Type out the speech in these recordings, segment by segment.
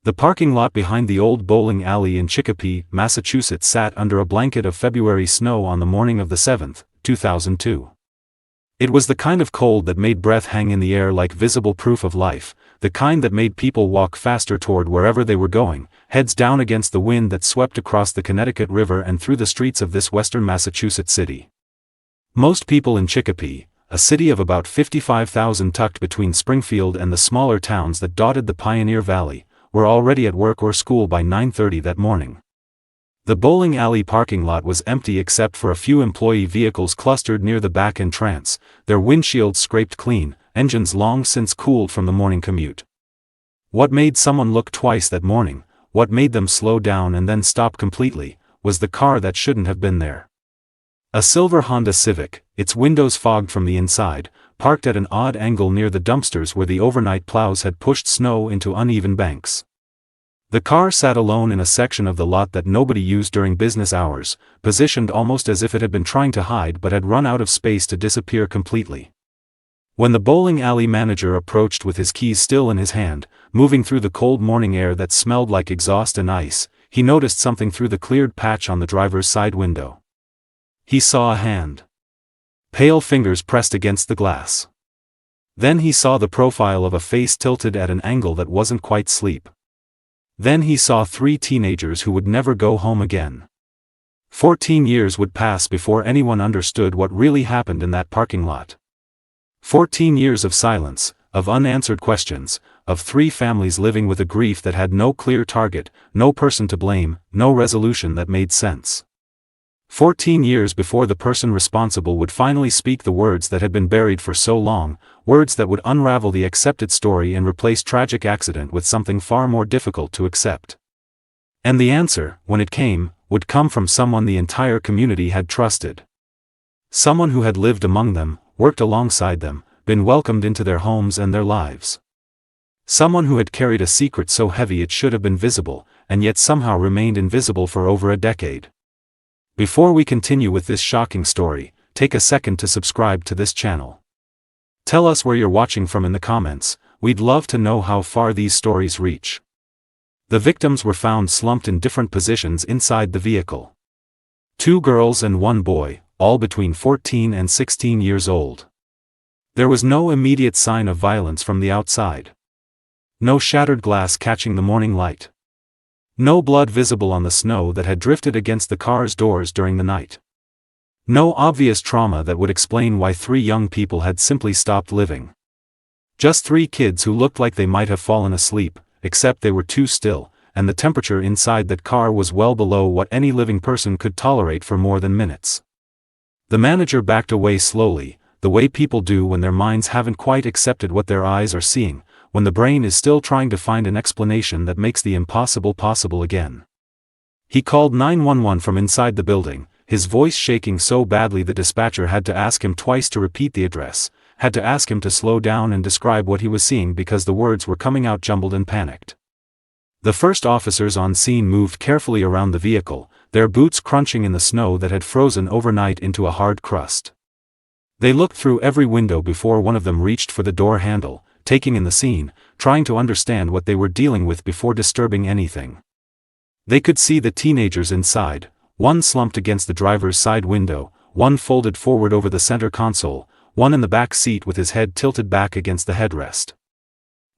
The parking lot behind the old bowling alley in Chicopee, Massachusetts sat under a blanket of February snow on the morning of the 7th, 2002. It was the kind of cold that made breath hang in the air like visible proof of life, the kind that made people walk faster toward wherever they were going, heads down against the wind that swept across the Connecticut River and through the streets of this western Massachusetts city. Most people in Chicopee, a city of about 55,000 tucked between Springfield and the smaller towns that dotted the Pioneer Valley, were already at work or school by 9:30 that morning. The bowling alley parking lot was empty except for a few employee vehicles clustered near the back entrance, their windshields scraped clean, engines long since cooled from the morning commute. What made someone look twice that morning, what made them slow down and then stop completely, was the car that shouldn't have been there. A silver Honda Civic, its windows fogged from the inside, parked at an odd angle near the dumpsters where the overnight plows had pushed snow into uneven banks. The car sat alone in a section of the lot that nobody used during business hours, positioned almost as if it had been trying to hide but had run out of space to disappear completely. When the bowling alley manager approached with his keys still in his hand, moving through the cold morning air that smelled like exhaust and ice, he noticed something through the cleared patch on the driver's side window. He saw a hand. Pale fingers pressed against the glass. Then he saw the profile of a face tilted at an angle that wasn't quite sleep. Then he saw 3 teenagers who would never go home again. 14 years would pass before anyone understood what really happened in that parking lot. 14 years of silence, of unanswered questions, of 3 families living with a grief that had no clear target, no person to blame, no resolution that made sense. 14 years before the person responsible would finally speak the words that had been buried for so long, words that would unravel the accepted story and replace tragic accident with something far more difficult to accept. And the answer, when it came, would come from someone the entire community had trusted. Someone who had lived among them, worked alongside them, been welcomed into their homes and their lives. Someone who had carried a secret so heavy it should have been visible, and yet somehow remained invisible for over a decade. Before we continue with this shocking story, take a second to subscribe to this channel. Tell us where you're watching from in the comments, we'd love to know how far these stories reach. The victims were found slumped in different positions inside the vehicle. 2 girls and 1 boy, all between 14 and 16 years old. There was no immediate sign of violence from the outside. No shattered glass catching the morning light. No blood visible on the snow that had drifted against the car's doors during the night. No obvious trauma that would explain why 3 young people had simply stopped living. Just 3 kids who looked like they might have fallen asleep, except they were too still, and the temperature inside that car was well below what any living person could tolerate for more than minutes. The manager backed away slowly, the way people do when their minds haven't quite accepted what their eyes are seeing, when the brain is still trying to find an explanation that makes the impossible possible again. He called 911 from inside the building, his voice shaking so badly the dispatcher had to ask him twice to repeat the address, had to ask him to slow down and describe what he was seeing because the words were coming out jumbled and panicked. The first officers on scene moved carefully around the vehicle, their boots crunching in the snow that had frozen overnight into a hard crust. They looked through every window before one of them reached for the door handle, taking in the scene, trying to understand what they were dealing with before disturbing anything. They could see the teenagers inside, one slumped against the driver's side window, one folded forward over the center console, one in the back seat with his head tilted back against the headrest.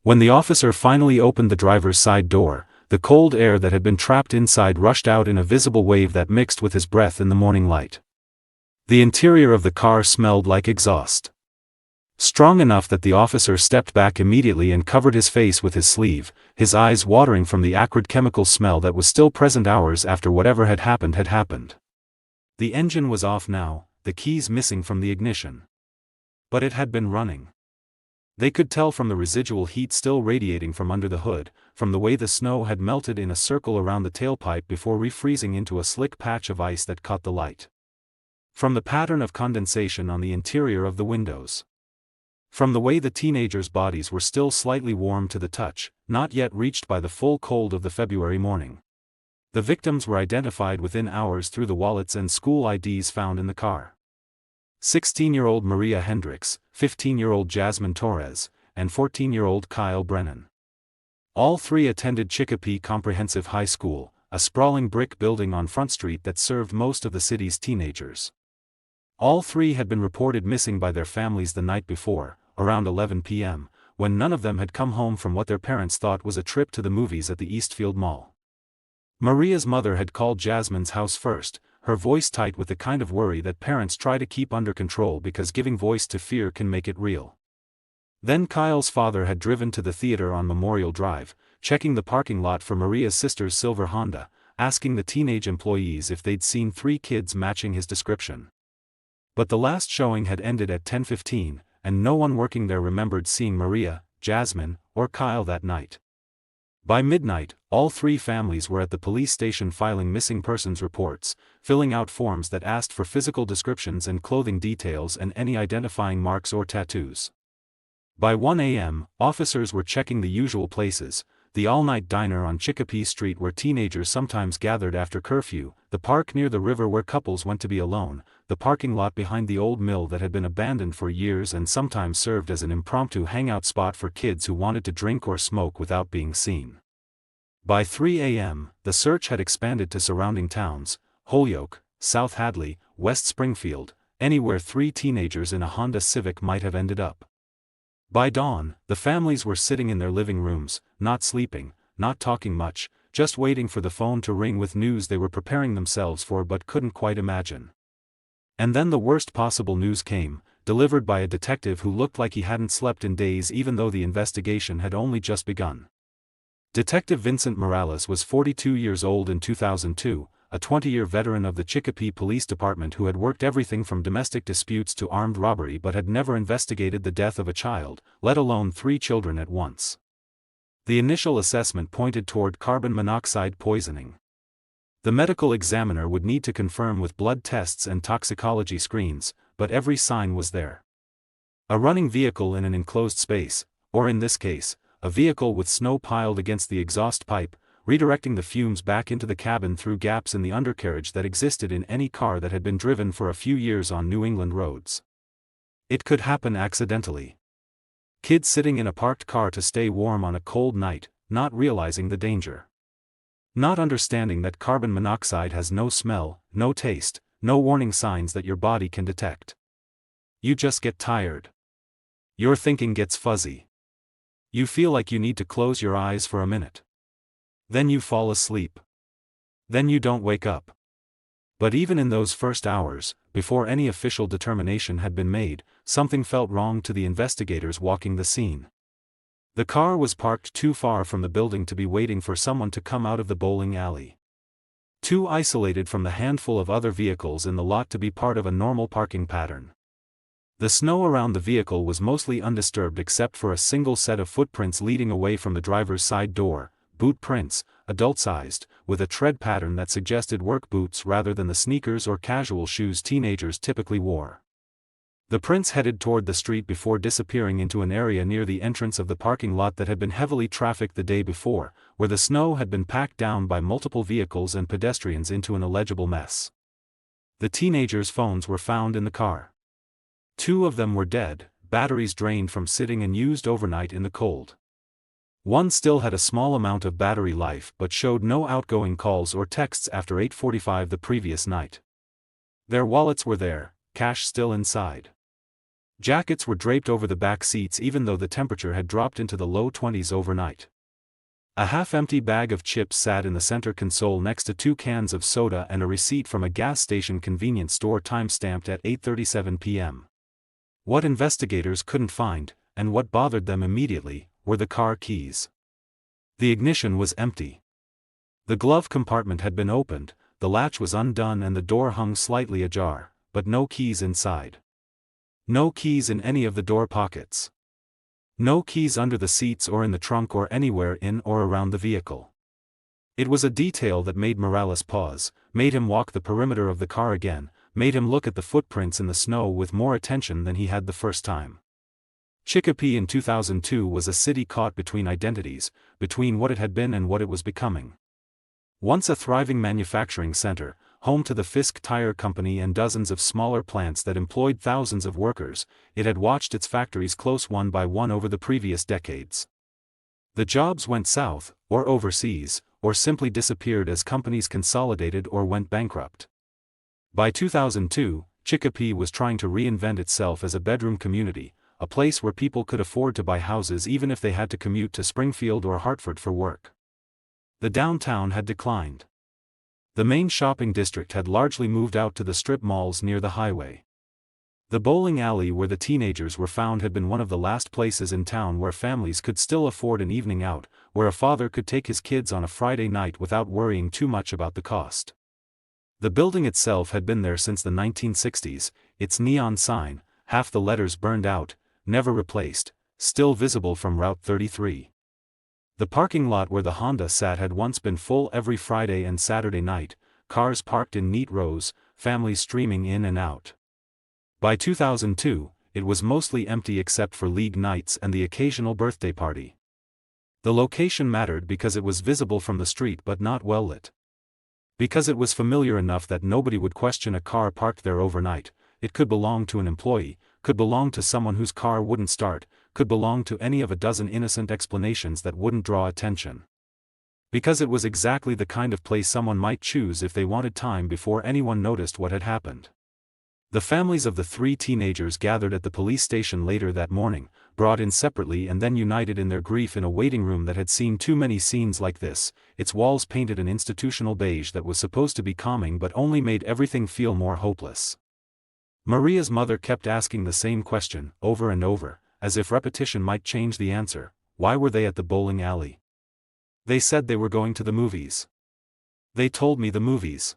When the officer finally opened the driver's side door, the cold air that had been trapped inside rushed out in a visible wave that mixed with his breath in the morning light. The interior of the car smelled like exhaust. Strong enough that the officer stepped back immediately and covered his face with his sleeve, his eyes watering from the acrid chemical smell that was still present hours after whatever had happened had happened. The engine was off now, the keys missing from the ignition. But it had been running. They could tell from the residual heat still radiating from under the hood, from the way the snow had melted in a circle around the tailpipe before refreezing into a slick patch of ice that caught the light. From the pattern of condensation on the interior of the windows. From the way the teenagers' bodies were still slightly warm to the touch, not yet reached by the full cold of the February morning. The victims were identified within hours through the wallets and school IDs found in the car. 16-year-old Maria Hendricks, 15-year-old Jasmine Torres, and 14-year-old Kyle Brennan. All three attended Chicopee Comprehensive High School, a sprawling brick building on Front Street that served most of the city's teenagers. All three had been reported missing by their families the night before, around 11 p.m., when none of them had come home from what their parents thought was a trip to the movies at the Eastfield Mall. Maria's mother had called Jasmine's house first, her voice tight with the kind of worry that parents try to keep under control because giving voice to fear can make it real. Then Kyle's father had driven to the theater on Memorial Drive, checking the parking lot for Maria's sister's silver Honda, asking the teenage employees if they'd seen three kids matching his description. But the last showing had ended at 10:15, and no one working there remembered seeing Maria, Jasmine, or Kyle that night. By midnight, all three families were at the police station filing missing persons reports, filling out forms that asked for physical descriptions and clothing details and any identifying marks or tattoos. By 1 a.m., officers were checking the usual places: the all-night diner on Chicopee Street where teenagers sometimes gathered after curfew, the park near the river where couples went to be alone, the parking lot behind the old mill that had been abandoned for years and sometimes served as an impromptu hangout spot for kids who wanted to drink or smoke without being seen. By 3 a.m., the search had expanded to surrounding towns: Holyoke, South Hadley, West Springfield, anywhere three teenagers in a Honda Civic might have ended up. By dawn, the families were sitting in their living rooms, not sleeping, not talking much, just waiting for the phone to ring with news they were preparing themselves for but couldn't quite imagine. And then the worst possible news came, delivered by a detective who looked like he hadn't slept in days even though the investigation had only just begun. Detective Vincent Morales was 42 years old in 2002, a 20-year veteran of the Chicopee Police Department who had worked everything from domestic disputes to armed robbery but had never investigated the death of a child, let alone three children at once. The initial assessment pointed toward carbon monoxide poisoning. The medical examiner would need to confirm with blood tests and toxicology screens, but every sign was there. A running vehicle in an enclosed space, or in this case, a vehicle with snow piled against the exhaust pipe, redirecting the fumes back into the cabin through gaps in the undercarriage that existed in any car that had been driven for a few years on New England roads. It could happen accidentally. Kids sitting in a parked car to stay warm on a cold night, not realizing the danger. Not understanding that carbon monoxide has no smell, no taste, no warning signs that your body can detect. You just get tired. Your thinking gets fuzzy. You feel like you need to close your eyes for a minute. Then you fall asleep. Then you don't wake up. But even in those first hours, before any official determination had been made, something felt wrong to the investigators walking the scene. The car was parked too far from the building to be waiting for someone to come out of the bowling alley. Too isolated from the handful of other vehicles in the lot to be part of a normal parking pattern. The snow around the vehicle was mostly undisturbed except for a single set of footprints leading away from the driver's side door, boot prints, adult-sized, with a tread pattern that suggested work boots rather than the sneakers or casual shoes teenagers typically wore. The prints headed toward the street before disappearing into an area near the entrance of the parking lot that had been heavily trafficked the day before, where the snow had been packed down by multiple vehicles and pedestrians into an illegible mess. The teenagers' phones were found in the car. Two of them were dead, batteries drained from sitting and used overnight in the cold. One still had a small amount of battery life but showed no outgoing calls or texts after 8:45 the previous night. Their wallets were there, cash still inside. Jackets were draped over the back seats even though the temperature had dropped into the low 20s overnight. A half-empty bag of chips sat in the center console next to 2 cans of soda and a receipt from a gas station convenience store time-stamped at 8:37 p.m. What investigators couldn't find, and what bothered them immediately, were the car keys. The ignition was empty. The glove compartment had been opened, the latch was undone and the door hung slightly ajar, but no keys inside. No keys in any of the door pockets. No keys under the seats or in the trunk or anywhere in or around the vehicle. It was a detail that made Morales pause, made him walk the perimeter of the car again, made him look at the footprints in the snow with more attention than he had the first time. Chicopee in 2002 was a city caught between identities, between what it had been and what it was becoming. Once a thriving manufacturing center, home to the Fisk Tire Company and dozens of smaller plants that employed thousands of workers, it had watched its factories close one by one over the previous decades. The jobs went south, or overseas, or simply disappeared as companies consolidated or went bankrupt. By 2002, Chicopee was trying to reinvent itself as a bedroom community, a place where people could afford to buy houses even if they had to commute to Springfield or Hartford for work. The downtown had declined. The main shopping district had largely moved out to the strip malls near the highway. The bowling alley where the teenagers were found had been one of the last places in town where families could still afford an evening out, where a father could take his kids on a Friday night without worrying too much about the cost. The building itself had been there since the 1960s, its neon sign, half the letters burned out, never replaced, still visible from Route 33. The parking lot where the Honda sat had once been full every Friday and Saturday night, cars parked in neat rows, families streaming in and out. By 2002, it was mostly empty except for league nights and the occasional birthday party. The location mattered because it was visible from the street but not well lit. Because it was familiar enough that nobody would question a car parked there overnight, it could belong to an employee, could belong to someone whose car wouldn't start, could belong to any of a dozen innocent explanations that wouldn't draw attention. Because it was exactly the kind of place someone might choose if they wanted time before anyone noticed what had happened. The families of the three teenagers gathered at the police station later that morning, brought in separately and then united in their grief in a waiting room that had seen too many scenes like this, its walls painted an institutional beige that was supposed to be calming but only made everything feel more hopeless. Maria's mother kept asking the same question, over and over, as if repetition might change the answer. Why were they at the bowling alley? They said they were going to the movies. They told me the movies.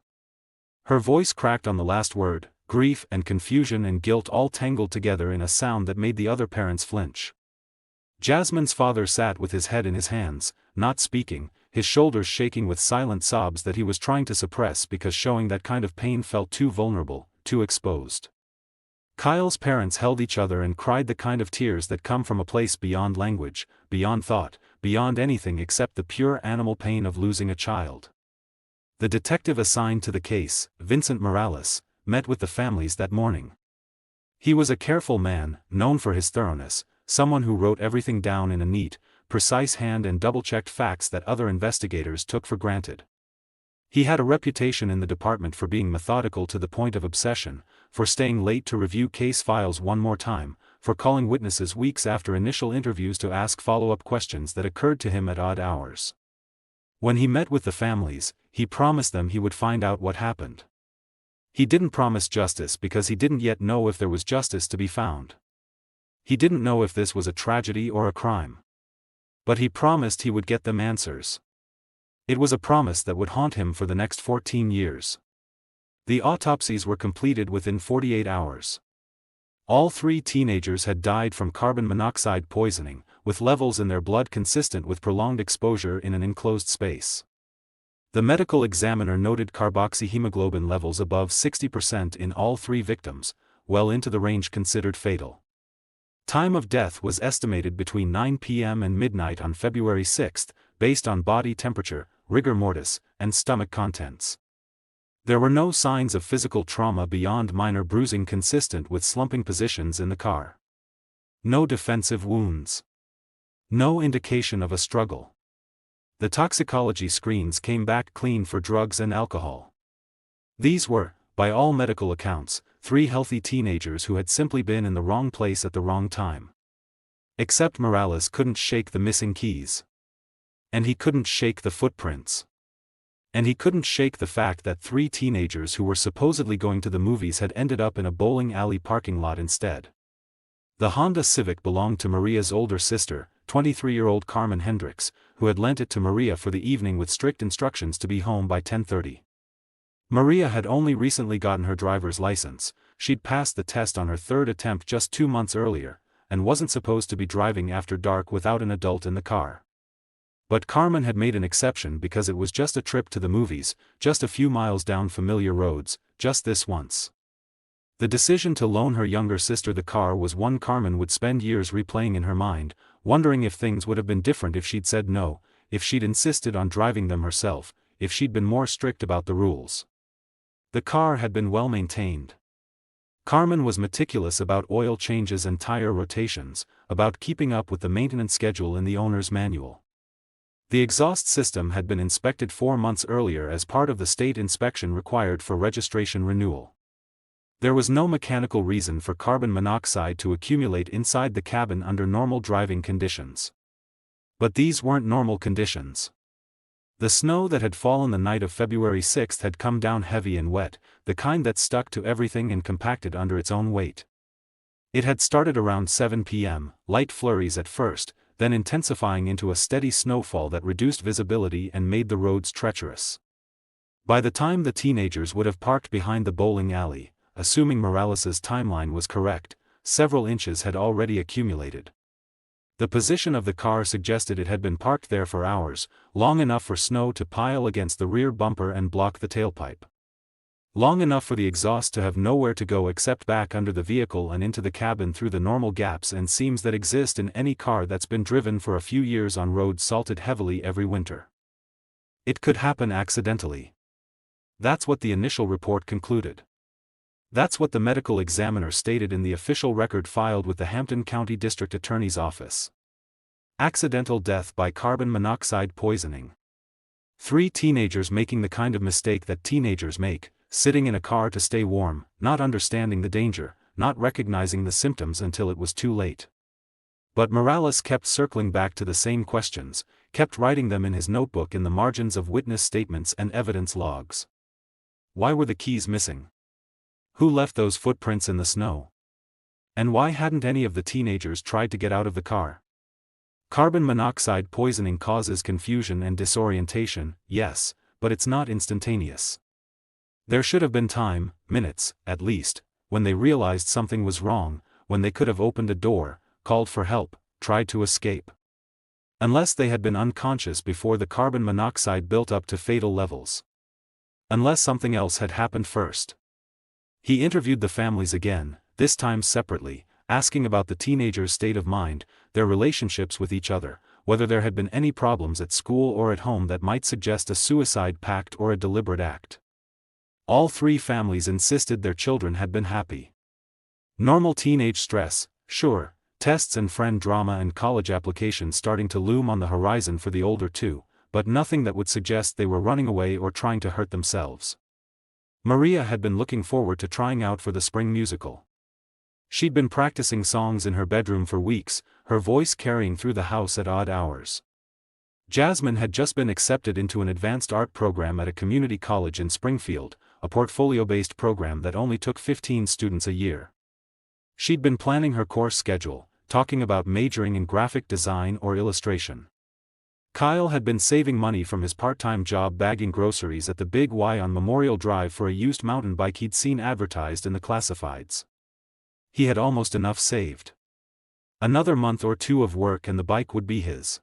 Her voice cracked on the last word. Grief and confusion and guilt all tangled together in a sound that made the other parents flinch. Jasmine's father sat with his head in his hands, not speaking, his shoulders shaking with silent sobs that he was trying to suppress because showing that kind of pain felt too vulnerable, too exposed. Kyle's parents held each other and cried the kind of tears that come from a place beyond language, beyond thought, beyond anything except the pure animal pain of losing a child. The detective assigned to the case, Vincent Morales, met with the families that morning. He was a careful man, known for his thoroughness, someone who wrote everything down in a neat, precise hand and double-checked facts that other investigators took for granted. He had a reputation in the department for being methodical to the point of obsession, for staying late to review case files one more time, for calling witnesses weeks after initial interviews to ask follow-up questions that occurred to him at odd hours. When he met with the families, he promised them he would find out what happened. He didn't promise justice because he didn't yet know if there was justice to be found. He didn't know if this was a tragedy or a crime. But he promised he would get them answers. It was a promise that would haunt him for the next 14 years. The autopsies were completed within 48 hours. All three teenagers had died from carbon monoxide poisoning, with levels in their blood consistent with prolonged exposure in an enclosed space. The medical examiner noted carboxyhemoglobin levels above 60% in all three victims, well into the range considered fatal. Time of death was estimated between 9 p.m. and midnight on February 6, based on body temperature, rigor mortis, and stomach contents. There were no signs of physical trauma beyond minor bruising consistent with slumping positions in the car. No defensive wounds. No indication of a struggle. The toxicology screens came back clean for drugs and alcohol. These were, by all medical accounts, three healthy teenagers who had simply been in the wrong place at the wrong time. Except Morales couldn't shake the missing keys. And he couldn't shake the footprints. And he couldn't shake the fact that three teenagers who were supposedly going to the movies had ended up in a bowling alley parking lot instead. The Honda Civic belonged to Maria's older sister, 23-year-old Carmen Hendricks, who had lent it to Maria for the evening with strict instructions to be home by 10:30. Maria had only recently gotten her driver's license, she'd passed the test on her third attempt just 2 months earlier, and wasn't supposed to be driving after dark without an adult in the car. But Carmen had made an exception because it was just a trip to the movies, just a few miles down familiar roads, just this once. The decision to loan her younger sister the car was one Carmen would spend years replaying in her mind, wondering if things would have been different if she'd said no, if she'd insisted on driving them herself, if she'd been more strict about the rules. The car had been well maintained. Carmen was meticulous about oil changes and tire rotations, about keeping up with the maintenance schedule in the owner's manual. The exhaust system had been inspected 4 months earlier as part of the state inspection required for registration renewal. There was no mechanical reason for carbon monoxide to accumulate inside the cabin under normal driving conditions. But these weren't normal conditions. The snow that had fallen the night of February 6 had come down heavy and wet, the kind that stuck to everything and compacted under its own weight. It had started around 7 p.m., light flurries at first, then intensifying into a steady snowfall that reduced visibility and made the roads treacherous. By the time the teenagers would have parked behind the bowling alley, assuming Morales's timeline was correct, several inches had already accumulated. The position of the car suggested it had been parked there for hours, long enough for snow to pile against the rear bumper and block the tailpipe. Long enough for the exhaust to have nowhere to go except back under the vehicle and into the cabin through the normal gaps and seams that exist in any car that's been driven for a few years on roads salted heavily every winter. It could happen accidentally. That's what the initial report concluded. That's what the medical examiner stated in the official record filed with the Hampton County District Attorney's Office. Accidental death by carbon monoxide poisoning. 3 teenagers making the kind of mistake that teenagers make, sitting in a car to stay warm, not understanding the danger, not recognizing the symptoms until it was too late. But Morales kept circling back to the same questions, kept writing them in his notebook in the margins of witness statements and evidence logs. Why were the keys missing? Who left those footprints in the snow? And why hadn't any of the teenagers tried to get out of the car? Carbon monoxide poisoning causes confusion and disorientation, yes, but it's not instantaneous. There should have been time, minutes, at least, when they realized something was wrong, when they could have opened a door, called for help, tried to escape. Unless they had been unconscious before the carbon monoxide built up to fatal levels. Unless something else had happened first. He interviewed the families again, this time separately, asking about the teenagers' state of mind, their relationships with each other, whether there had been any problems at school or at home that might suggest a suicide pact or a deliberate act. All 3 families insisted their children had been happy. Normal teenage stress, sure, tests and friend drama and college applications starting to loom on the horizon for the older 2, but nothing that would suggest they were running away or trying to hurt themselves. Maria had been looking forward to trying out for the spring musical. She'd been practicing songs in her bedroom for weeks, her voice carrying through the house at odd hours. Jasmine had just been accepted into an advanced art program at a community college in Springfield, a portfolio-based program that only took 15 students a year. She'd been planning her course schedule, talking about majoring in graphic design or illustration. Kyle had been saving money from his part-time job bagging groceries at the Big Y on Memorial Drive for a used mountain bike he'd seen advertised in the classifieds. He had almost enough saved. Another month or 2 of work and the bike would be his.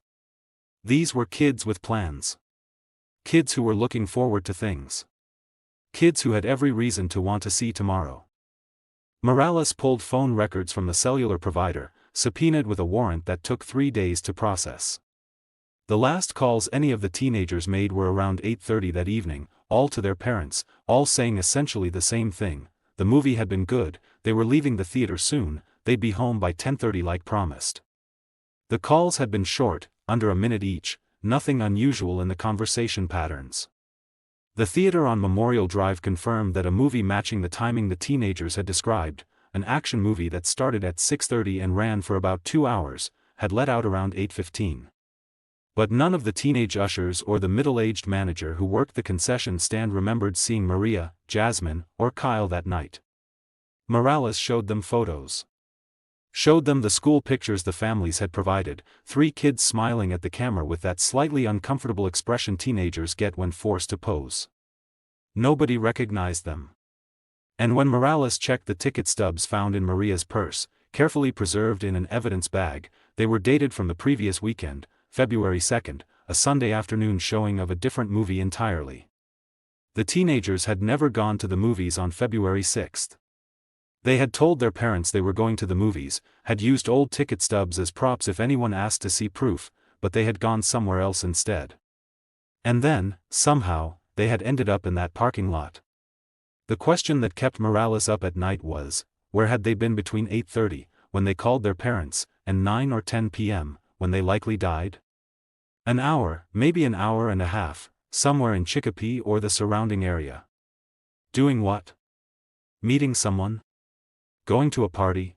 These were kids with plans. Kids who were looking forward to things. Kids who had every reason to want to see tomorrow. Morales pulled phone records from the cellular provider, subpoenaed with a warrant that took 3 days to process. The last calls any of the teenagers made were around 8:30 that evening, all to their parents, all saying essentially the same thing: the movie had been good, they were leaving the theater soon, they'd be home by 10:30 like promised. The calls had been short, under a minute each, nothing unusual in the conversation patterns. The theater on Memorial Drive confirmed that a movie matching the timing the teenagers had described, an action movie that started at 6:30 and ran for about 2 hours, had let out around 8:15. But none of the teenage ushers or the middle-aged manager who worked the concession stand remembered seeing Maria, Jasmine, or Kyle that night. Morales showed them photos. Showed them the school pictures the families had provided, 3 kids smiling at the camera with that slightly uncomfortable expression teenagers get when forced to pose. Nobody recognized them. And when Morales checked the ticket stubs found in Maria's purse, carefully preserved in an evidence bag, they were dated from the previous weekend, February 2nd, a Sunday afternoon showing of a different movie entirely. The teenagers had never gone to the movies on February 6th. They had told their parents they were going to the movies, had used old ticket stubs as props if anyone asked to see proof, but they had gone somewhere else instead. And then, somehow, they had ended up in that parking lot. The question that kept Morales up at night was, where had they been between 8:30, when they called their parents, and 9 or 10 p.m., when they likely died? An hour, maybe an hour and a half, somewhere in Chicopee or the surrounding area. Doing what? Meeting someone? Going to a party?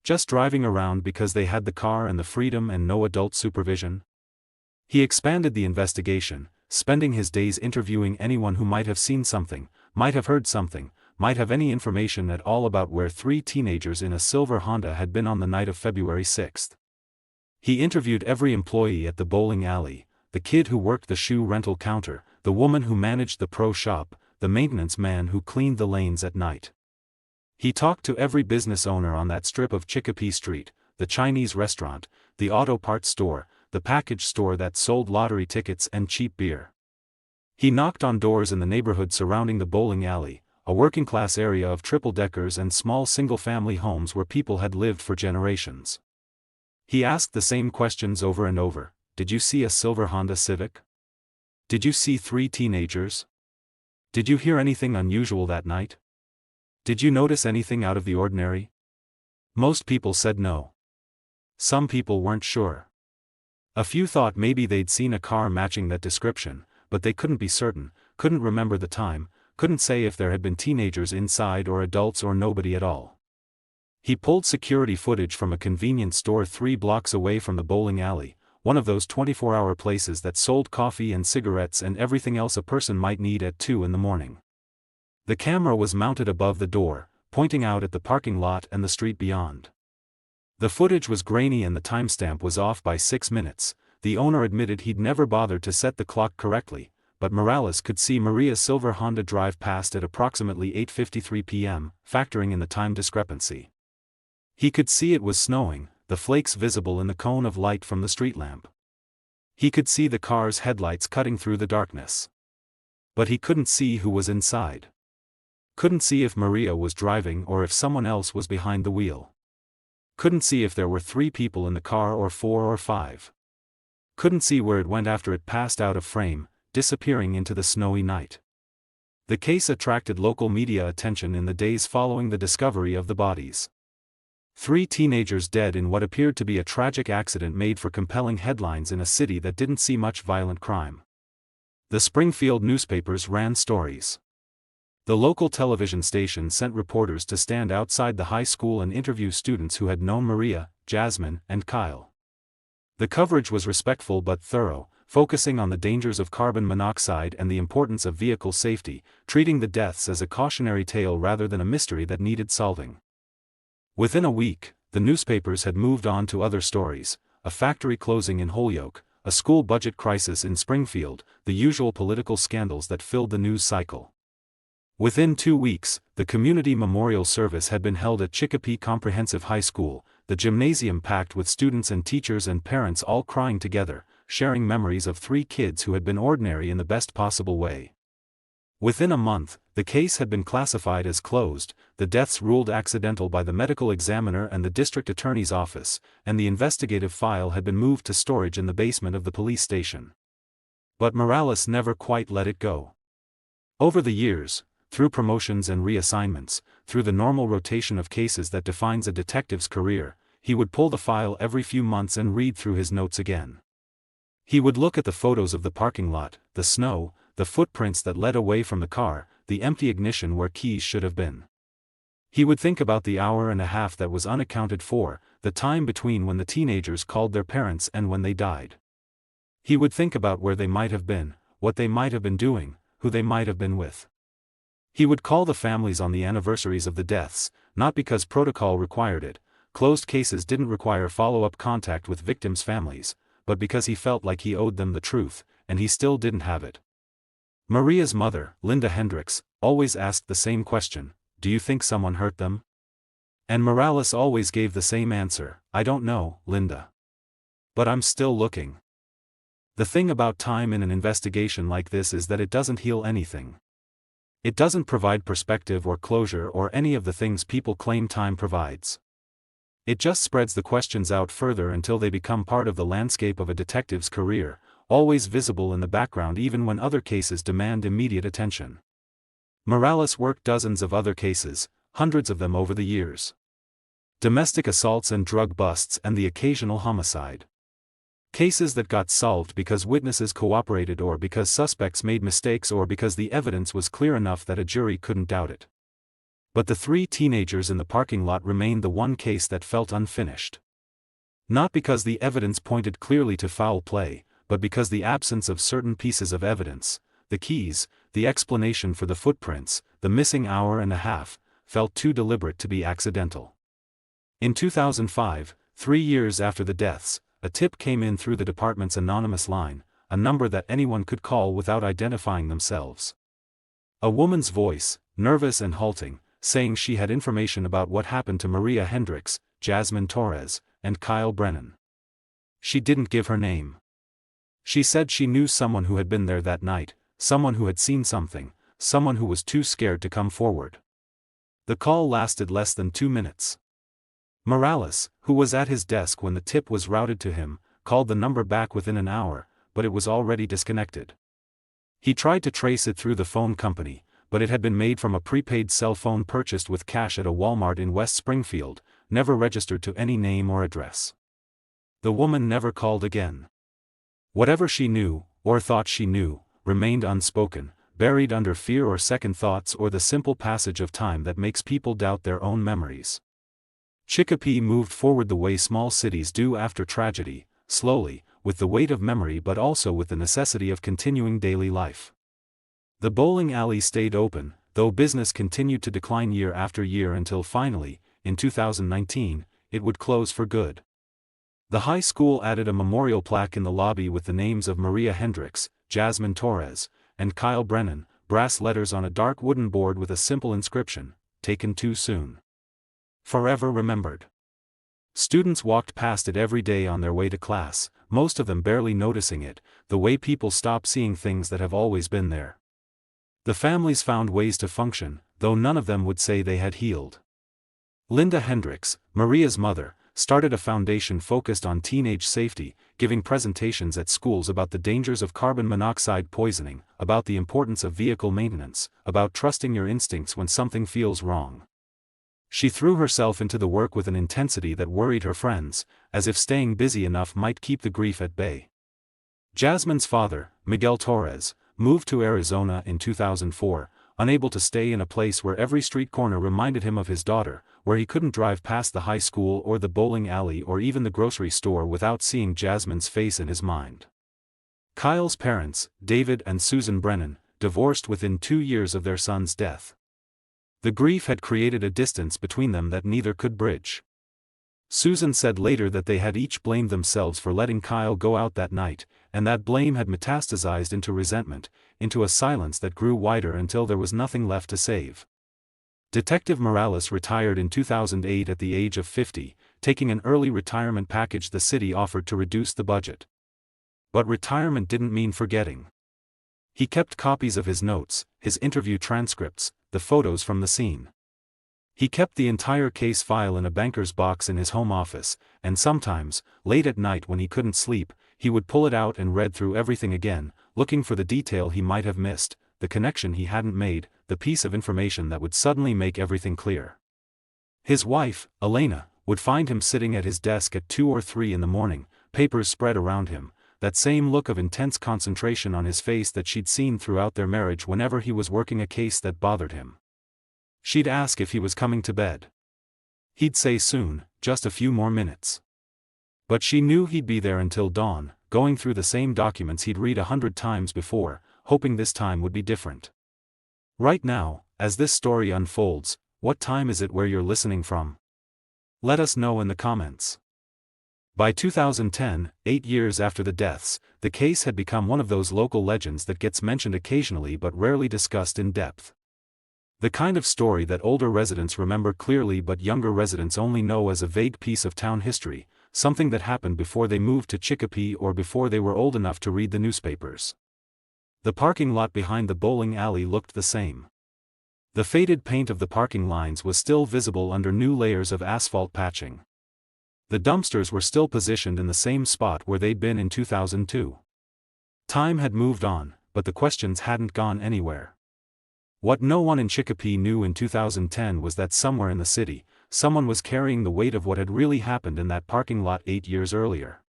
Just driving around because they had the car and the freedom and no adult supervision? He expanded the investigation, spending his days interviewing anyone who might have seen something, might have heard something, might have any information at all about where 3 teenagers in a silver Honda had been on the night of February 6. He interviewed every employee at the bowling alley, the kid who worked the shoe rental counter, the woman who managed the pro shop, the maintenance man who cleaned the lanes at night. He talked to every business owner on that strip of Chicopee Street, the Chinese restaurant, the auto parts store, the package store that sold lottery tickets and cheap beer. He knocked on doors in the neighborhood surrounding the bowling alley, a working-class area of triple-deckers and small single-family homes where people had lived for generations. He asked the same questions over and over. Did you see a silver Honda Civic? Did you see 3 teenagers? Did you hear anything unusual that night? Did you notice anything out of the ordinary? Most people said no. Some people weren't sure. A few thought maybe they'd seen a car matching that description, but they couldn't be certain, couldn't remember the time, couldn't say if there had been teenagers inside or adults or nobody at all. He pulled security footage from a convenience store 3 blocks away from the bowling alley, one of those 24-hour places that sold coffee and cigarettes and everything else a person might need at 2 in the morning. The camera was mounted above the door, pointing out at the parking lot and the street beyond. The footage was grainy and the timestamp was off by 6 minutes. The owner admitted he'd never bothered to set the clock correctly, but Morales could see Maria's silver Honda drive past at approximately 8:53 p.m., factoring in the time discrepancy. He could see it was snowing, the flakes visible in the cone of light from the street lamp. He could see the car's headlights cutting through the darkness. But he couldn't see who was inside. Couldn't see if Maria was driving or if someone else was behind the wheel. Couldn't see if there were 3 people in the car or 4 or 5. Couldn't see where it went after it passed out of frame, disappearing into the snowy night. The case attracted local media attention in the days following the discovery of the bodies. 3 teenagers dead in what appeared to be a tragic accident made for compelling headlines in a city that didn't see much violent crime. The Springfield newspapers ran stories. The local television station sent reporters to stand outside the high school and interview students who had known Maria, Jasmine, and Kyle. The coverage was respectful but thorough, focusing on the dangers of carbon monoxide and the importance of vehicle safety, treating the deaths as a cautionary tale rather than a mystery that needed solving. Within a week, the newspapers had moved on to other stories: a factory closing in Holyoke, a school budget crisis in Springfield, the usual political scandals that filled the news cycle. Within 2 weeks, the community memorial service had been held at Chicopee Comprehensive High School, the gymnasium packed with students and teachers and parents all crying together, sharing memories of 3 kids who had been ordinary in the best possible way. Within a month, the case had been classified as closed, the deaths ruled accidental by the medical examiner and the district attorney's office, and the investigative file had been moved to storage in the basement of the police station. But Morales never quite let it go. Over the years, through promotions and reassignments, through the normal rotation of cases that defines a detective's career, he would pull the file every few months and read through his notes again. He would look at the photos of the parking lot, the snow, the footprints that led away from the car, the empty ignition where keys should have been. He would think about the hour and a half that was unaccounted for, the time between when the teenagers called their parents and when they died. He would think about where they might have been, what they might have been doing, who they might have been with. He would call the families on the anniversaries of the deaths, not because protocol required it, closed cases didn't require follow-up contact with victims' families, but because he felt like he owed them the truth, and he still didn't have it. Maria's mother, Linda Hendricks, always asked the same question: do you think someone hurt them? And Morales always gave the same answer: I don't know, Linda. But I'm still looking. The thing about time in an investigation like this is that it doesn't heal anything. It doesn't provide perspective or closure or any of the things people claim time provides. It just spreads the questions out further until they become part of the landscape of a detective's career, always visible in the background even when other cases demand immediate attention. Morales worked dozens of other cases, hundreds of them over the years. Domestic assaults and drug busts and the occasional homicide. Cases that got solved because witnesses cooperated or because suspects made mistakes or because the evidence was clear enough that a jury couldn't doubt it. But the 3 teenagers in the parking lot remained the one case that felt unfinished. Not because the evidence pointed clearly to foul play, but because the absence of certain pieces of evidence, the keys, the explanation for the footprints, the missing hour and a half, felt too deliberate to be accidental. In 2005, 3 years after the deaths, a tip came in through the department's anonymous line, a number that anyone could call without identifying themselves. A woman's voice, nervous and halting, saying she had information about what happened to Maria Hendricks, Jasmine Torres, and Kyle Brennan. She didn't give her name. She said she knew someone who had been there that night, someone who had seen something, someone who was too scared to come forward. The call lasted less than 2 minutes. Morales, who was at his desk when the tip was routed to him, called the number back within an hour, but it was already disconnected. He tried to trace it through the phone company, but it had been made from a prepaid cell phone purchased with cash at a Walmart in West Springfield, never registered to any name or address. The woman never called again. Whatever she knew, or thought she knew, remained unspoken, buried under fear or second thoughts or the simple passage of time that makes people doubt their own memories. Chicopee moved forward the way small cities do after tragedy, slowly, with the weight of memory but also with the necessity of continuing daily life. The bowling alley stayed open, though business continued to decline year after year until finally, in 2019, it would close for good. The high school added a memorial plaque in the lobby with the names of Maria Hendricks, Jasmine Torres, and Kyle Brennan, brass letters on a dark wooden board with a simple inscription, "Taken too soon. Forever remembered." Students walked past it every day on their way to class, most of them barely noticing it, the way people stop seeing things that have always been there. The families found ways to function, though none of them would say they had healed. Linda Hendricks, Maria's mother, started a foundation focused on teenage safety, giving presentations at schools about the dangers of carbon monoxide poisoning, about the importance of vehicle maintenance, about trusting your instincts when something feels wrong. She threw herself into the work with an intensity that worried her friends, as if staying busy enough might keep the grief at bay. Jasmine's father, Miguel Torres, moved to Arizona in 2004, unable to stay in a place where every street corner reminded him of his daughter, where he couldn't drive past the high school or the bowling alley or even the grocery store without seeing Jasmine's face in his mind. Kyle's parents, David and Susan Brennan, divorced within 2 years of their son's death. The grief had created a distance between them that neither could bridge. Susan said later that they had each blamed themselves for letting Kyle go out that night, and that blame had metastasized into resentment, into a silence that grew wider until there was nothing left to save. Detective Morales retired in 2008 at the age of 50, taking an early retirement package the city offered to reduce the budget. But retirement didn't mean forgetting. He kept copies of his notes, his interview transcripts, the photos from the scene. He kept the entire case file in a banker's box in his home office, and sometimes, late at night when he couldn't sleep, he would pull it out and read through everything again, looking for the detail he might have missed, the connection he hadn't made, the piece of information that would suddenly make everything clear. His wife, Elena, would find him sitting at his desk at 2 or 3 in the morning, papers spread around him, that same look of intense concentration on his face that she'd seen throughout their marriage whenever he was working a case that bothered him. She'd ask if he was coming to bed. He'd say soon, just a few more minutes. But she knew he'd be there until dawn, going through the same documents he'd read 100 times before, hoping this time would be different. Right now, as this story unfolds, what time is it where you're listening from? Let us know in the comments. By 2010, 8 years after the deaths, the case had become one of those local legends that gets mentioned occasionally but rarely discussed in depth. The kind of story that older residents remember clearly but younger residents only know as a vague piece of town history, something that happened before they moved to Chicopee or before they were old enough to read the newspapers. The parking lot behind the bowling alley looked the same. The faded paint of the parking lines was still visible under new layers of asphalt patching. The dumpsters were still positioned in the same spot where they'd been in 2002. Time had moved on, but the questions hadn't gone anywhere. What no one in Chicopee knew in 2010 was that somewhere in the city, someone was carrying the weight of what had really happened in that parking lot 8 years earlier.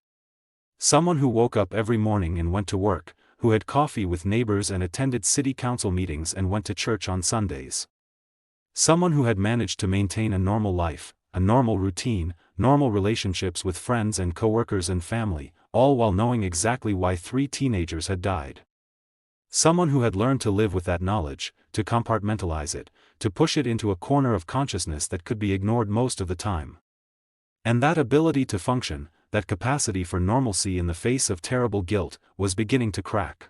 Someone who woke up every morning and went to work, who had coffee with neighbors and attended city council meetings and went to church on Sundays. Someone who had managed to maintain a normal life, a normal routine, normal relationships with friends and coworkers and family, all while knowing exactly why 3 teenagers had died. Someone who had learned to live with that knowledge, to compartmentalize it, to push it into a corner of consciousness that could be ignored most of the time. And that ability to function, that capacity for normalcy in the face of terrible guilt, was beginning to crack.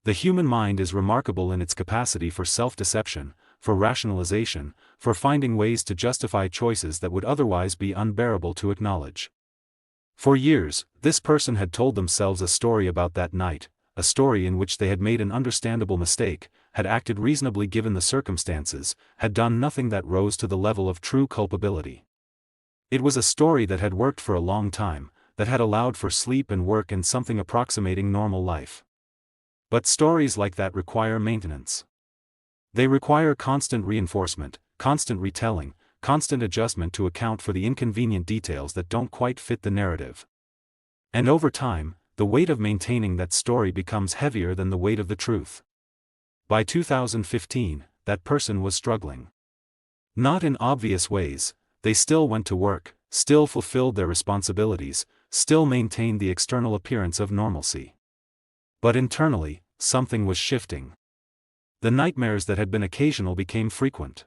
The human mind is remarkable in its capacity for self-deception, for rationalization, for finding ways to justify choices that would otherwise be unbearable to acknowledge. For years, this person had told themselves a story about that night, a story in which they had made an understandable mistake, had acted reasonably given the circumstances, had done nothing that rose to the level of true culpability. It was a story that had worked for a long time, that had allowed for sleep and work and something approximating normal life. But stories like that require maintenance. They require constant reinforcement, constant retelling, constant adjustment to account for the inconvenient details that don't quite fit the narrative. And over time, the weight of maintaining that story becomes heavier than the weight of the truth. By 2015, that person was struggling. Not in obvious ways, they still went to work, still fulfilled their responsibilities, still maintained the external appearance of normalcy. But internally, something was shifting. The nightmares that had been occasional became frequent.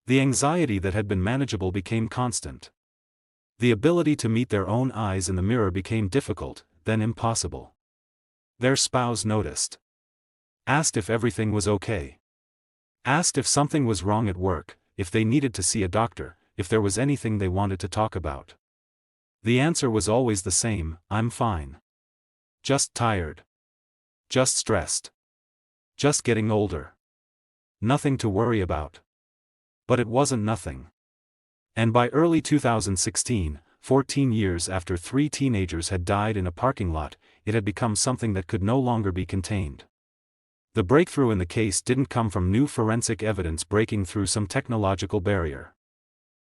The anxiety that had been manageable became constant. The ability to meet their own eyes in the mirror became difficult, then impossible. Their spouse noticed. Asked if everything was okay. Asked if something was wrong at work, if they needed to see a doctor, if there was anything they wanted to talk about. The answer was always the same: I'm fine. Just tired. Just stressed. Just getting older. Nothing to worry about. But it wasn't nothing. And by early 2016, 14 years after 3 teenagers had died in a parking lot, it had become something that could no longer be contained. The breakthrough in the case didn't come from new forensic evidence breaking through some technological barrier.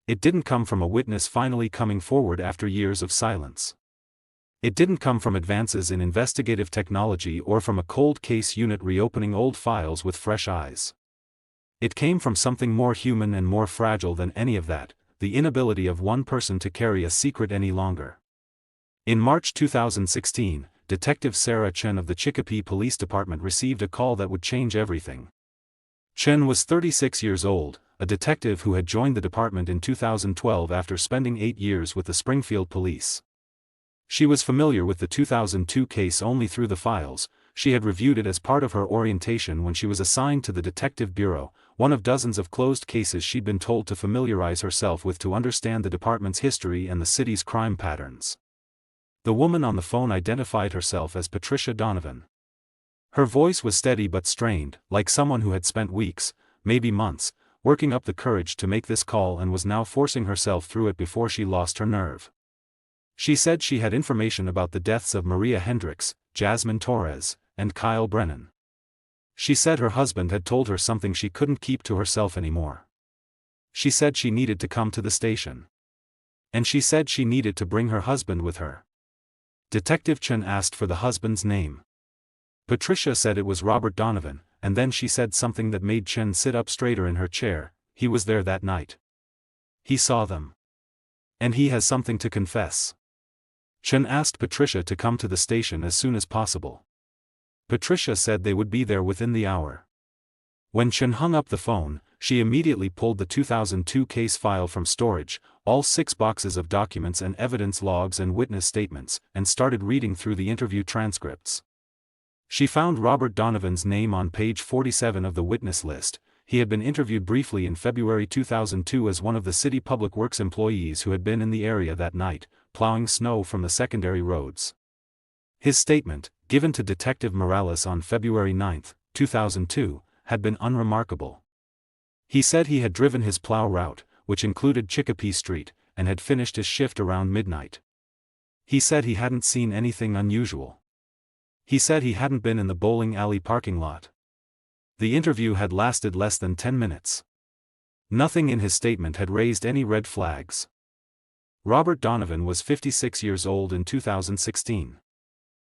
It didn't come from a witness finally coming forward after years of silence. It didn't come from advances in investigative technology or from a cold case unit reopening old files with fresh eyes. It came from something more human and more fragile than any of that: the inability of one person to carry a secret any longer. In March 2016, Detective Sarah Chen of the Chicopee Police Department received a call that would change everything. Chen was 36 years old, a detective who had joined the department in 2012 after spending 8 years with the Springfield Police. She was familiar with the 2002 case only through the files. She had reviewed it as part of her orientation when she was assigned to the Detective Bureau, one of dozens of closed cases she'd been told to familiarize herself with to understand the department's history and the city's crime patterns. The woman on the phone identified herself as Patricia Donovan. Her voice was steady but strained, like someone who had spent weeks, maybe months, working up the courage to make this call and was now forcing herself through it before she lost her nerve. She said she had information about the deaths of Maria Hendricks, Jasmine Torres, and Kyle Brennan. She said her husband had told her something she couldn't keep to herself anymore. She said she needed to come to the station. And she said she needed to bring her husband with her. Detective Chen asked for the husband's name. Patricia said it was Robert Donovan, and then she said something that made Chen sit up straighter in her chair: he was there that night. He saw them. And he has something to confess. Chen asked Patricia to come to the station as soon as possible. Patricia said they would be there within the hour. When Chen hung up the phone, she immediately pulled the 2002 case file from storage, all 6 boxes of documents and evidence logs and witness statements, and started reading through the interview transcripts. She found Robert Donovan's name on page 47 of the witness list. He had been interviewed briefly in February 2002 as one of the city public works employees who had been in the area that night, plowing snow from the secondary roads. His statement, given to Detective Morales on February 9, 2002, had been unremarkable. He said he had driven his plow route, which included Chicopee Street, and had finished his shift around midnight. He said he hadn't seen anything unusual. He said he hadn't been in the bowling alley parking lot. The interview had lasted less than 10 minutes. Nothing in his statement had raised any red flags. Robert Donovan was 56 years old in 2016.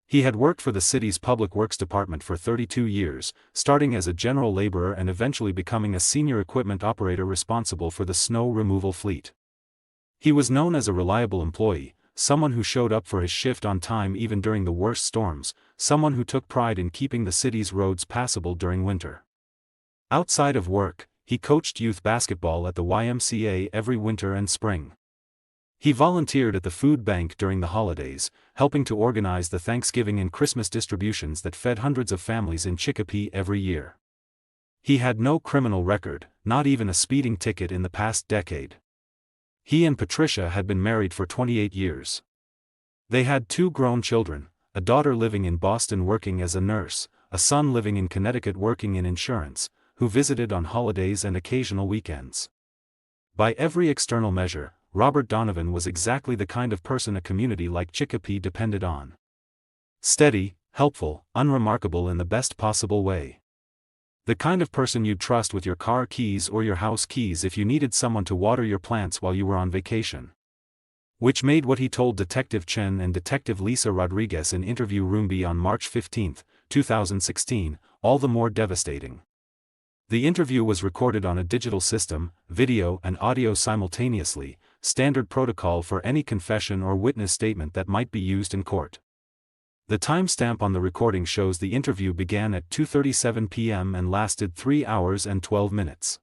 He had worked for the city's Public Works Department for 32 years, starting as a general laborer and eventually becoming a senior equipment operator responsible for the snow removal fleet. He was known as a reliable employee, someone who showed up for his shift on time even during the worst storms, someone who took pride in keeping the city's roads passable during winter. Outside of work, he coached youth basketball at the YMCA every winter and spring. He volunteered at the food bank during the holidays, helping to organize the Thanksgiving and Christmas distributions that fed hundreds of families in Chicopee every year. He had no criminal record, not even a speeding ticket in the past decade. He and Patricia had been married for 28 years. They had 2 grown children, a daughter living in Boston working as a nurse, a son living in Connecticut working in insurance, who visited on holidays and occasional weekends. By every external measure, Robert Donovan was exactly the kind of person a community like Chicopee depended on. Steady, helpful, unremarkable in the best possible way. The kind of person you'd trust with your car keys or your house keys if you needed someone to water your plants while you were on vacation. Which made what he told Detective Chen and Detective Lisa Rodriguez in Interview Room B on March 15, 2016, all the more devastating. The interview was recorded on a digital system, video and audio simultaneously, standard protocol for any confession or witness statement that might be used in court. The timestamp on the recording shows the interview began at 2:37 p.m. and lasted 3 hours and 12 minutes.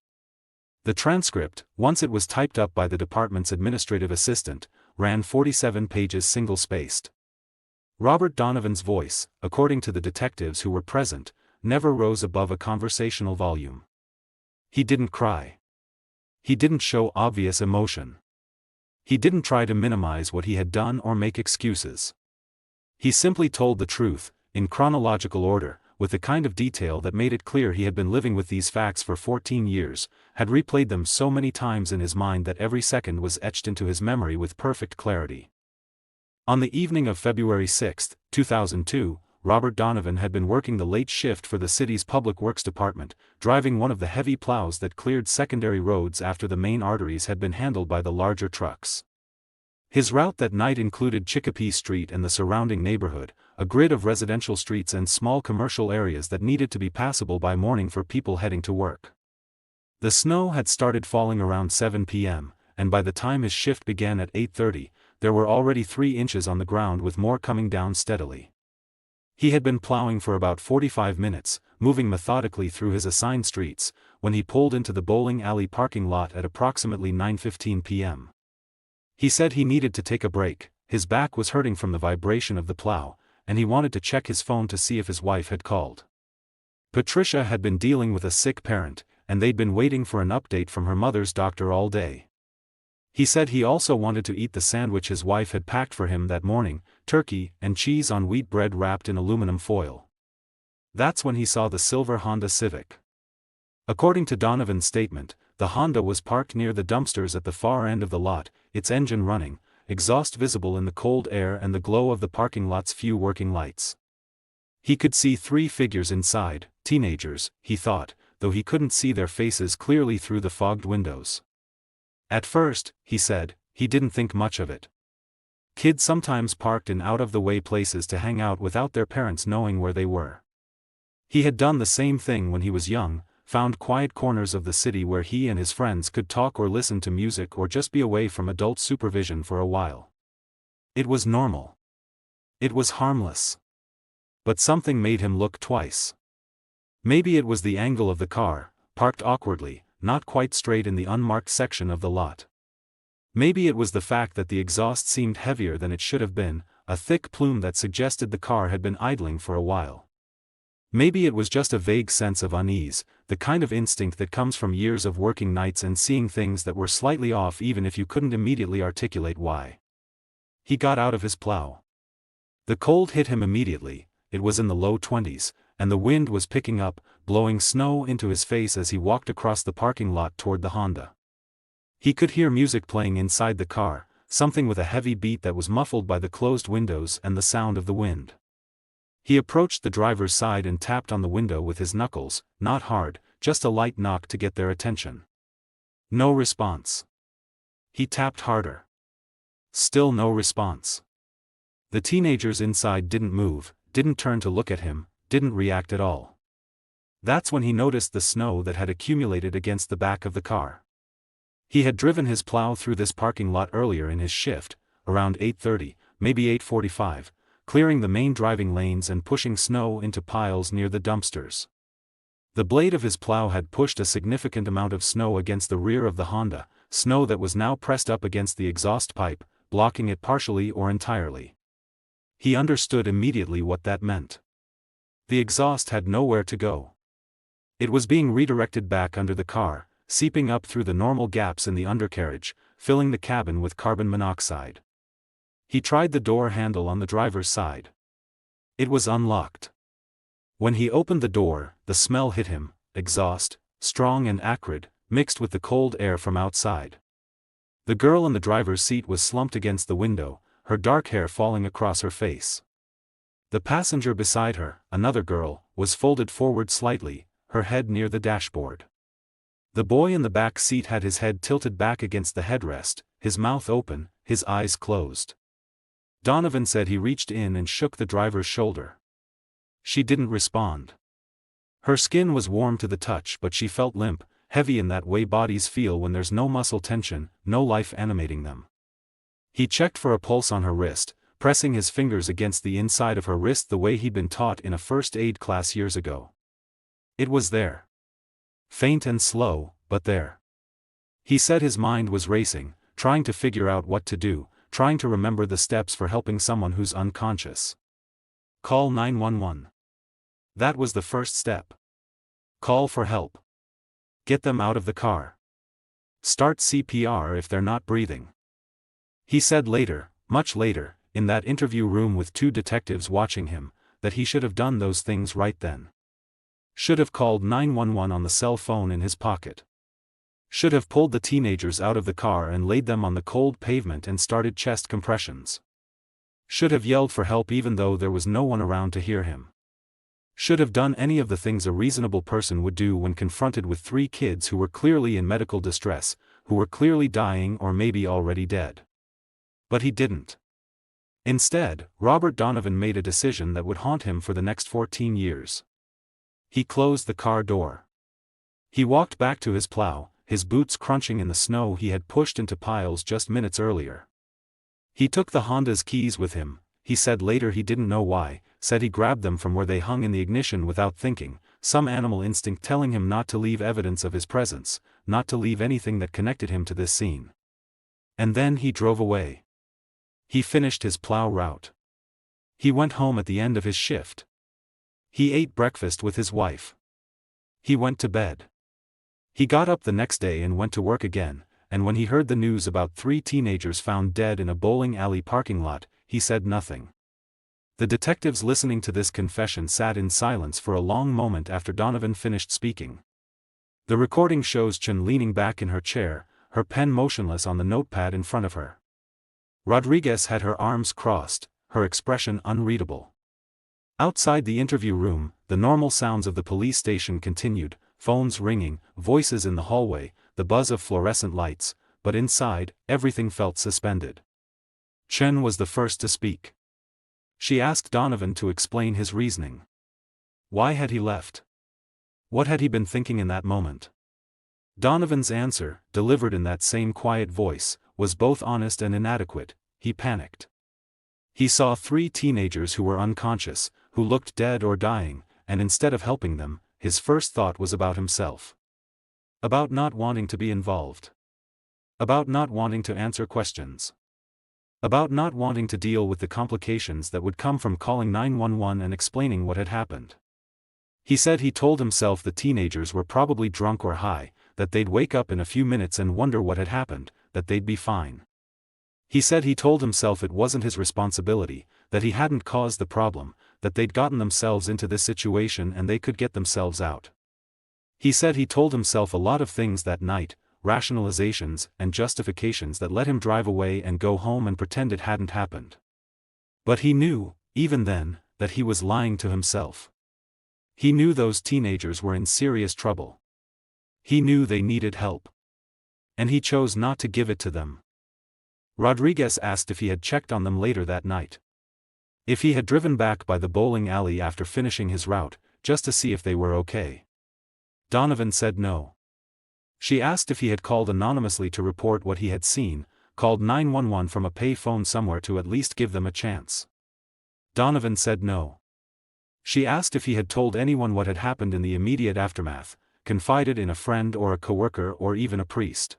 The transcript, once it was typed up by the department's administrative assistant, ran 47 pages single-spaced. Robert Donovan's voice, according to the detectives who were present, never rose above a conversational volume. He didn't cry. He didn't show obvious emotion. He didn't try to minimize what he had done or make excuses. He simply told the truth, in chronological order, with the kind of detail that made it clear he had been living with these facts for 14 years, had replayed them so many times in his mind that every second was etched into his memory with perfect clarity. On the evening of February 6, 2002, Robert Donovan had been working the late shift for the city's Public Works Department, driving one of the heavy plows that cleared secondary roads after the main arteries had been handled by the larger trucks. His route that night included Chicopee Street and the surrounding neighborhood, a grid of residential streets and small commercial areas that needed to be passable by morning for people heading to work. The snow had started falling around 7 p.m., and by the time his shift began at 8:30, there were already 3 inches on the ground with more coming down steadily. He had been plowing for about 45 minutes, moving methodically through his assigned streets, when he pulled into the bowling alley parking lot at approximately 9:15 p.m. He said he needed to take a break, his back was hurting from the vibration of the plow, and he wanted to check his phone to see if his wife had called. Patricia had been dealing with a sick parent, and they'd been waiting for an update from her mother's doctor all day. He said he also wanted to eat the sandwich his wife had packed for him that morning, turkey and cheese on wheat bread wrapped in aluminum foil. That's when he saw the silver Honda Civic. According to Donovan's statement, the Honda was parked near the dumpsters at the far end of the lot, its engine running, exhaust visible in the cold air and the glow of the parking lot's few working lights. He could see 3 figures inside, teenagers, he thought, though he couldn't see their faces clearly through the fogged windows. At first, he said, he didn't think much of it. Kids sometimes parked in out-of-the-way places to hang out without their parents knowing where they were. He had done the same thing when he was young, found quiet corners of the city where he and his friends could talk or listen to music or just be away from adult supervision for a while. It was normal. It was harmless. But something made him look twice. Maybe it was the angle of the car, parked awkwardly, not quite straight in the unmarked section of the lot. Maybe it was the fact that the exhaust seemed heavier than it should have been, a thick plume that suggested the car had been idling for a while. Maybe it was just a vague sense of unease, the kind of instinct that comes from years of working nights and seeing things that were slightly off even if you couldn't immediately articulate why. He got out of his plow. The cold hit him immediately, it was in the low 20s, and the wind was picking up, blowing snow into his face as he walked across the parking lot toward the Honda. He could hear music playing inside the car, something with a heavy beat that was muffled by the closed windows and the sound of the wind. He approached the driver's side and tapped on the window with his knuckles, not hard, just a light knock to get their attention. No response. He tapped harder. Still no response. The teenagers inside didn't move, didn't turn to look at him, didn't react at all. That's when he noticed the snow that had accumulated against the back of the car. He had driven his plow through this parking lot earlier in his shift, around 8:30, maybe 8:45, clearing the main driving lanes and pushing snow into piles near the dumpsters. The blade of his plow had pushed a significant amount of snow against the rear of the Honda, snow that was now pressed up against the exhaust pipe, blocking it partially or entirely. He understood immediately what that meant. The exhaust had nowhere to go. It was being redirected back under the car, seeping up through the normal gaps in the undercarriage, filling the cabin with carbon monoxide. He tried the door handle on the driver's side. It was unlocked. When he opened the door, the smell hit him, exhaust, strong and acrid, mixed with the cold air from outside. The girl in the driver's seat was slumped against the window, her dark hair falling across her face. The passenger beside her, another girl, was folded forward slightly, her head near the dashboard. The boy in the back seat had his head tilted back against the headrest, his mouth open, his eyes closed. Donovan said he reached in and shook the driver's shoulder. She didn't respond. Her skin was warm to the touch, but she felt limp, heavy in that way bodies feel when there's no muscle tension, no life animating them. He checked for a pulse on her wrist, pressing his fingers against the inside of her wrist the way he'd been taught in a first aid class years ago. It was there. Faint and slow, but there. He said his mind was racing, trying to figure out what to do, trying to remember the steps for helping someone who's unconscious. Call 911. That was the first step. Call for help. Get them out of the car. Start CPR if they're not breathing. He said later, much later, in that interview room with two detectives watching him, that he should have done those things right then. Should have called 911 on the cell phone in his pocket. Should have pulled the teenagers out of the car and laid them on the cold pavement and started chest compressions. Should have yelled for help even though there was no one around to hear him. Should have done any of the things a reasonable person would do when confronted with three kids who were clearly in medical distress, who were clearly dying or maybe already dead. But he didn't. Instead, Robert Donovan made a decision that would haunt him for the next 14 years. He closed the car door. He walked back to his plow, his boots crunching in the snow he had pushed into piles just minutes earlier. He took the Honda's keys with him. He said later he didn't know why, said he grabbed them from where they hung in the ignition without thinking, some animal instinct telling him not to leave evidence of his presence, not to leave anything that connected him to this scene. And then he drove away. He finished his plow route. He went home at the end of his shift. He ate breakfast with his wife. He went to bed. He got up the next day and went to work again, and when he heard the news about 3 teenagers found dead in a bowling alley parking lot, he said nothing. The detectives listening to this confession sat in silence for a long moment after Donovan finished speaking. The recording shows Chen leaning back in her chair, her pen motionless on the notepad in front of her. Rodriguez had her arms crossed, her expression unreadable. Outside the interview room, the normal sounds of the police station continued, phones ringing, voices in the hallway, the buzz of fluorescent lights, but inside, everything felt suspended. Chen was the first to speak. She asked Donovan to explain his reasoning. Why had he left? What had he been thinking in that moment? Donovan's answer, delivered in that same quiet voice, was both honest and inadequate. He panicked. He saw 3 teenagers who were unconscious, who looked dead or dying, and instead of helping them, his first thought was about himself. About not wanting to be involved. About not wanting to answer questions. About not wanting to deal with the complications that would come from calling 911 and explaining what had happened. He said he told himself the teenagers were probably drunk or high, that they'd wake up in a few minutes and wonder what had happened, that they'd be fine. He said he told himself it wasn't his responsibility, that he hadn't caused the problem, that they'd gotten themselves into this situation and they could get themselves out. He said he told himself a lot of things that night, rationalizations and justifications that let him drive away and go home and pretend it hadn't happened. But he knew, even then, that he was lying to himself. He knew those teenagers were in serious trouble. He knew they needed help. And he chose not to give it to them. Rodriguez asked if he had checked on them later that night. If he had driven back by the bowling alley after finishing his route, just to see if they were okay. Donovan said no. She asked if he had called anonymously to report what he had seen, called 911 from a pay phone somewhere to at least give them a chance. Donovan said no. She asked if he had told anyone what had happened in the immediate aftermath, confided in a friend or a coworker or even a priest.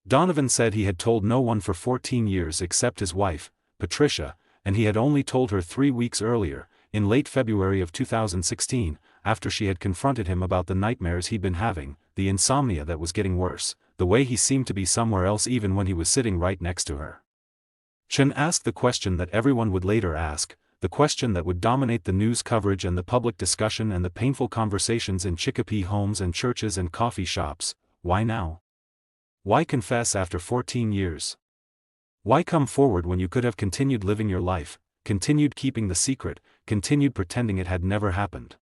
Donovan said he had told no one for 14 years except his wife, Patricia, and he had only told her 3 weeks earlier, in late February of 2016, after she had confronted him about the nightmares he'd been having, the insomnia that was getting worse, the way he seemed to be somewhere else even when he was sitting right next to her. Chen asked the question that everyone would later ask, the question that would dominate the news coverage and the public discussion and the painful conversations in Chicopee homes and churches and coffee shops: why now? Why confess after 14 years? Why come forward when you could have continued living your life, continued keeping the secret, continued pretending it had never happened?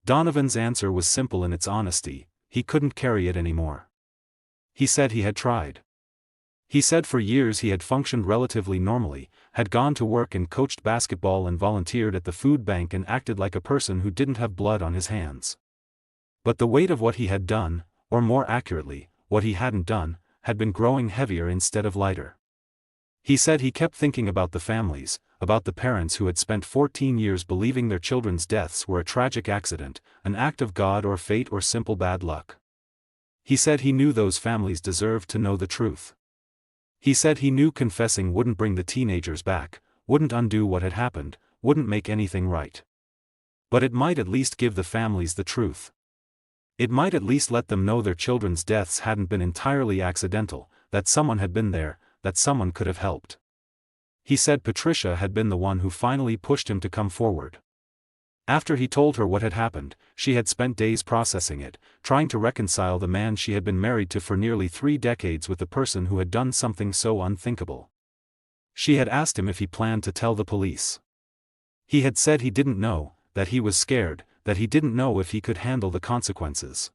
Donovan's answer was simple in its honesty: he couldn't carry it anymore. He said he had tried. He said for years he had functioned relatively normally, had gone to work and coached basketball and volunteered at the food bank and acted like a person who didn't have blood on his hands. But the weight of what he had done, or more accurately, what he hadn't done, had been growing heavier instead of lighter. He said he kept thinking about the families, about the parents who had spent 14 years believing their children's deaths were a tragic accident, an act of God or fate or simple bad luck. He said he knew those families deserved to know the truth. He said he knew confessing wouldn't bring the teenagers back, wouldn't undo what had happened, wouldn't make anything right. But it might at least give the families the truth. It might at least let them know their children's deaths hadn't been entirely accidental, that someone had been there, that someone could have helped. He said Patricia had been the one who finally pushed him to come forward. After he told her what had happened, she had spent days processing it, trying to reconcile the man she had been married to for nearly 3 decades with the person who had done something so unthinkable. She had asked him if he planned to tell the police. He had said he didn't know, that he was scared, that he didn't know if he could handle the consequences.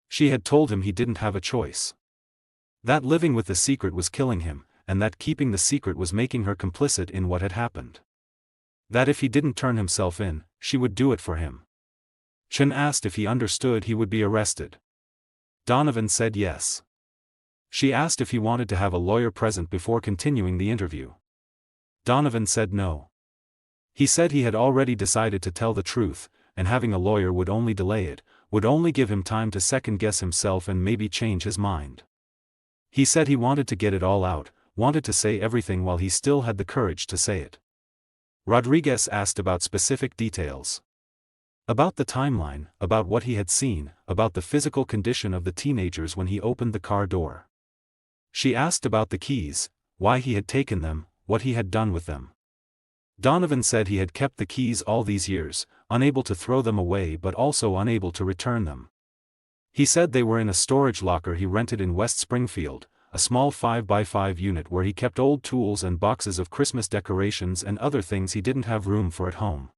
She had told him he didn't have a choice. That living with the secret was killing him, and that keeping the secret was making her complicit in what had happened. That if he didn't turn himself in, she would do it for him. Chen asked if he understood he would be arrested. Donovan said yes. She asked if he wanted to have a lawyer present before continuing the interview. Donovan said no. He said he had already decided to tell the truth, and having a lawyer would only delay it, would only give him time to second-guess himself and maybe change his mind. He said he wanted to get it all out, wanted to say everything while he still had the courage to say it. Rodriguez asked about specific details. About the timeline, about what he had seen, about the physical condition of the teenagers when he opened the car door. She asked about the keys, why he had taken them, what he had done with them. Donovan said he had kept the keys all these years, unable to throw them away but also unable to return them. He said they were in a storage locker he rented in West Springfield, a small 5x5 unit where he kept old tools and boxes of Christmas decorations and other things he didn't have room for at home.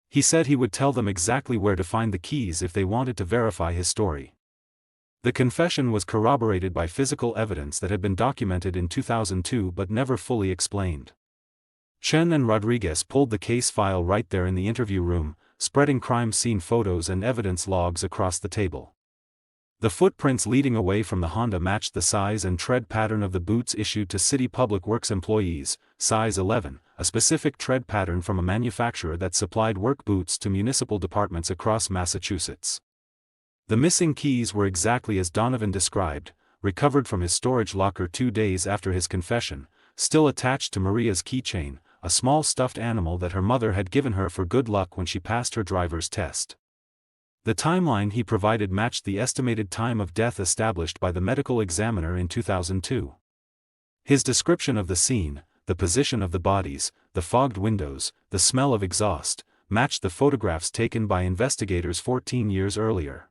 He said he would tell them exactly where to find the keys if they wanted to verify his story. The confession was corroborated by physical evidence that had been documented in 2002 but never fully explained. Chen and Rodriguez pulled the case file right there in the interview room, spreading crime scene photos and evidence logs across the table. The footprints leading away from the Honda matched the size and tread pattern of the boots issued to City Public Works employees, size 11, a specific tread pattern from a manufacturer that supplied work boots to municipal departments across Massachusetts. The missing keys were exactly as Donovan described, recovered from his storage locker 2 days after his confession, still attached to Maria's keychain, a small stuffed animal that her mother had given her for good luck when she passed her driver's test. The timeline he provided matched the estimated time of death established by the medical examiner in 2002. His description of the scene, the position of the bodies, the fogged windows, the smell of exhaust, matched the photographs taken by investigators 14 years earlier.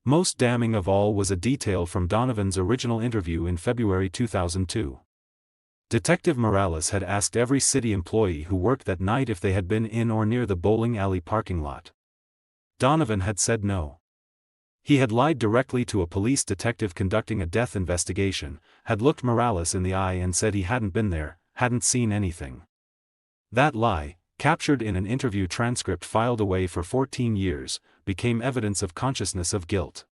Most damning of all was a detail from Donovan's original interview in February 2002. Detective Morales had asked every city employee who worked that night if they had been in or near the bowling alley parking lot. Donovan had said no. He had lied directly to a police detective conducting a death investigation, had looked Morales in the eye and said he hadn't been there, hadn't seen anything. That lie, captured in an interview transcript filed away for 14 years, became evidence of consciousness of guilt.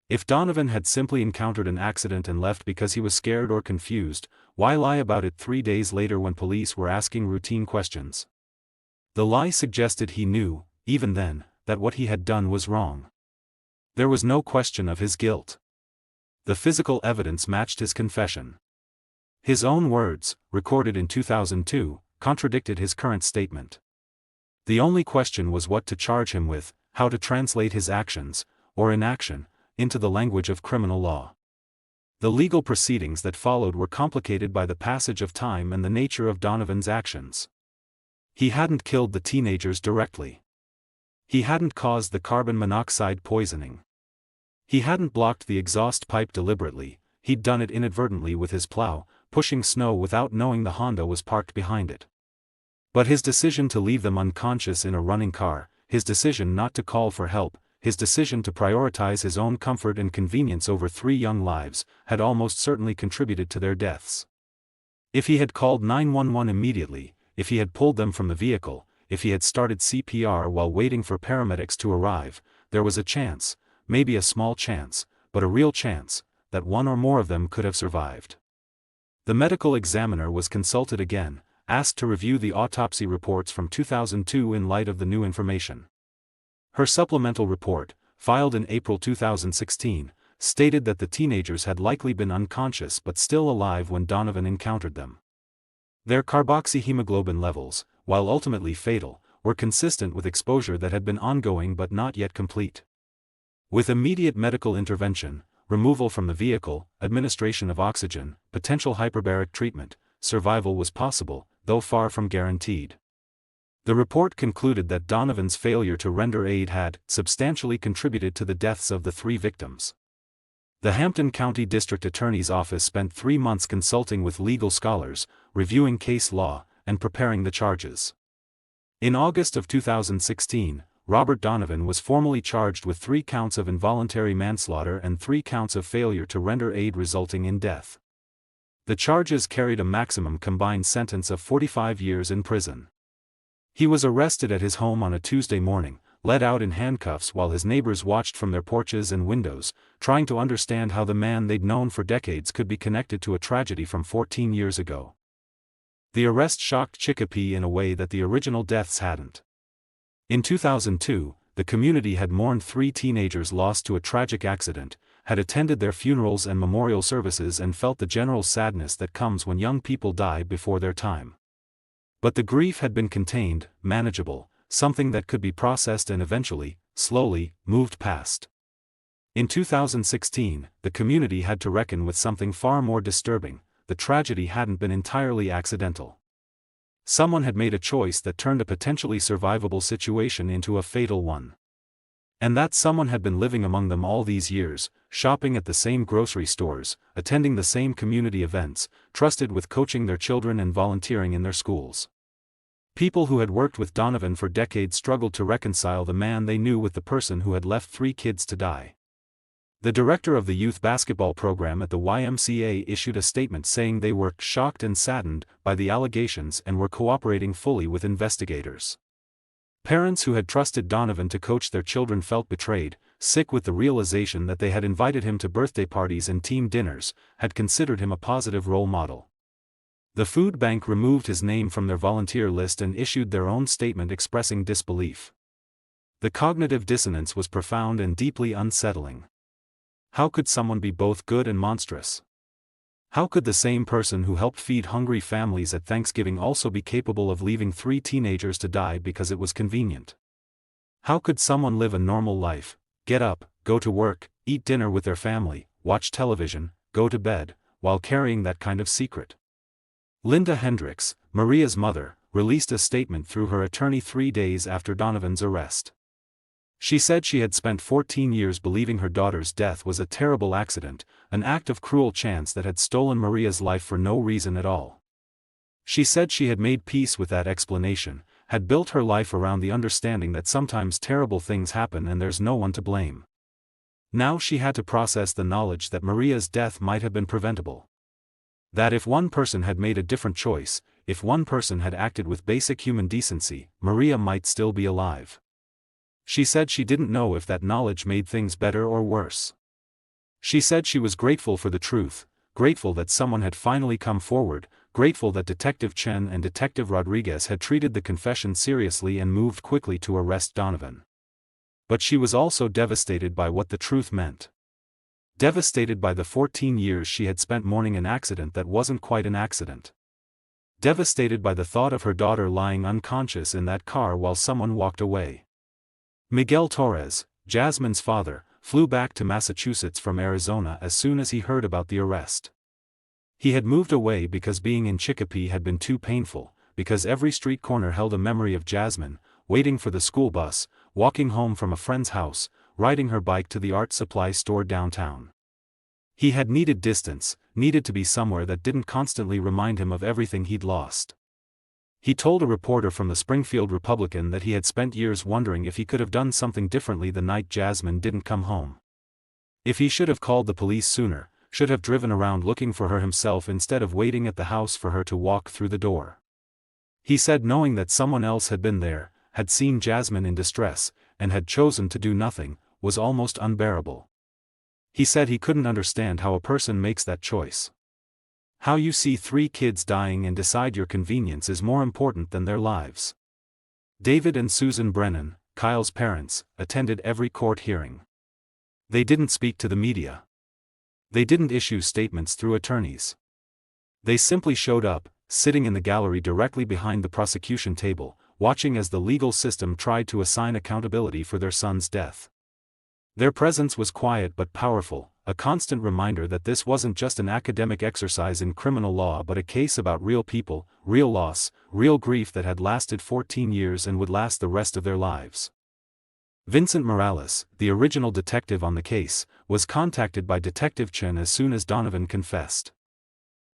If Donovan had simply encountered an accident and left because he was scared or confused, why lie about it 3 days later when police were asking routine questions? The lie suggested he knew, even then, that what he had done was wrong. There was no question of his guilt. The physical evidence matched his confession. His own words, recorded in 2002, contradicted his current statement. The only question was what to charge him with, how to translate his actions, or inaction, into the language of criminal law. The legal proceedings that followed were complicated by the passage of time and the nature of Donovan's actions. He hadn't killed the teenagers directly. He hadn't caused the carbon monoxide poisoning. He hadn't blocked the exhaust pipe deliberately, he'd done it inadvertently with his plow, pushing snow without knowing the Honda was parked behind it. But his decision to leave them unconscious in a running car, his decision not to call for help, his decision to prioritize his own comfort and convenience over 3 young lives, had almost certainly contributed to their deaths. If he had called 911 immediately, if he had pulled them from the vehicle, if he had started CPR while waiting for paramedics to arrive, there was a chance, maybe a small chance, but a real chance, that one or more of them could have survived. The medical examiner was consulted again, asked to review the autopsy reports from 2002 in light of the new information. Her supplemental report, filed in April 2016, stated that the teenagers had likely been unconscious but still alive when Donovan encountered them. Their carboxyhemoglobin levels, while ultimately fatal, were consistent with exposure that had been ongoing but not yet complete. With immediate medical intervention, removal from the vehicle, administration of oxygen, potential hyperbaric treatment, survival was possible, though far from guaranteed. The report concluded that Donovan's failure to render aid had substantially contributed to the deaths of the 3 victims. The Hampton County District Attorney's Office spent 3 months consulting with legal scholars, reviewing case law, and preparing the charges. In August of 2016, Robert Donovan was formally charged with 3 counts of involuntary manslaughter and 3 counts of failure to render aid resulting in death. The charges carried a maximum combined sentence of 45 years in prison. He was arrested at his home on a Tuesday morning, led out in handcuffs while his neighbors watched from their porches and windows, trying to understand how the man they'd known for decades could be connected to a tragedy from 14 years ago. The arrest shocked Chicopee in a way that the original deaths hadn't. In 2002, the community had mourned 3 teenagers lost to a tragic accident, had attended their funerals and memorial services and felt the general sadness that comes when young people die before their time. But the grief had been contained, manageable, something that could be processed and eventually, slowly, moved past. In 2016, the community had to reckon with something far more disturbing: the tragedy hadn't been entirely accidental. Someone had made a choice that turned a potentially survivable situation into a fatal one. And that someone had been living among them all these years, shopping at the same grocery stores, attending the same community events, trusted with coaching their children and volunteering in their schools. People who had worked with Donovan for decades struggled to reconcile the man they knew with the person who had left 3 kids to die. The director of the youth basketball program at the YMCA issued a statement saying they were shocked and saddened by the allegations and were cooperating fully with investigators. Parents who had trusted Donovan to coach their children felt betrayed, sick with the realization that they had invited him to birthday parties and team dinners, had considered him a positive role model. The food bank removed his name from their volunteer list and issued their own statement expressing disbelief. The cognitive dissonance was profound and deeply unsettling. How could someone be both good and monstrous? How could the same person who helped feed hungry families at Thanksgiving also be capable of leaving 3 teenagers to die because it was convenient? How could someone live a normal life, get up, go to work, eat dinner with their family, watch television, go to bed, while carrying that kind of secret? Linda Hendricks, Maria's mother, released a statement through her attorney 3 days after Donovan's arrest. She said she had spent 14 years believing her daughter's death was a terrible accident, an act of cruel chance that had stolen Maria's life for no reason at all. She said she had made peace with that explanation, had built her life around the understanding that sometimes terrible things happen and there's no one to blame. Now she had to process the knowledge that Maria's death might have been preventable. That if one person had made a different choice, if one person had acted with basic human decency, Maria might still be alive. She said she didn't know if that knowledge made things better or worse. She said she was grateful for the truth, grateful that someone had finally come forward, grateful that Detective Chen and Detective Rodriguez had treated the confession seriously and moved quickly to arrest Donovan. But she was also devastated by what the truth meant. Devastated by the 14 years she had spent mourning an accident that wasn't quite an accident. Devastated by the thought of her daughter lying unconscious in that car while someone walked away. Miguel Torres, Jasmine's father, flew back to Massachusetts from Arizona as soon as he heard about the arrest. He had moved away because being in Chicopee had been too painful, because every street corner held a memory of Jasmine, waiting for the school bus, walking home from a friend's house, riding her bike to the art supply store downtown. He had needed distance, needed to be somewhere that didn't constantly remind him of everything he'd lost. He told a reporter from the Springfield Republican that he had spent years wondering if he could have done something differently the night Jasmine didn't come home. If he should have called the police sooner, should have driven around looking for her himself instead of waiting at the house for her to walk through the door. He said knowing that someone else had been there, had seen Jasmine in distress, and had chosen to do nothing, was almost unbearable. He said he couldn't understand how a person makes that choice. How you see 3 kids dying and decide your convenience is more important than their lives. David and Susan Brennan, Kyle's parents, attended every court hearing. They didn't speak to the media. They didn't issue statements through attorneys. They simply showed up, sitting in the gallery directly behind the prosecution table, watching as the legal system tried to assign accountability for their son's death. Their presence was quiet but powerful, a constant reminder that this wasn't just an academic exercise in criminal law but a case about real people, real loss, real grief that had lasted 14 years and would last the rest of their lives. Vincent Morales, the original detective on the case, was contacted by Detective Chen as soon as Donovan confessed.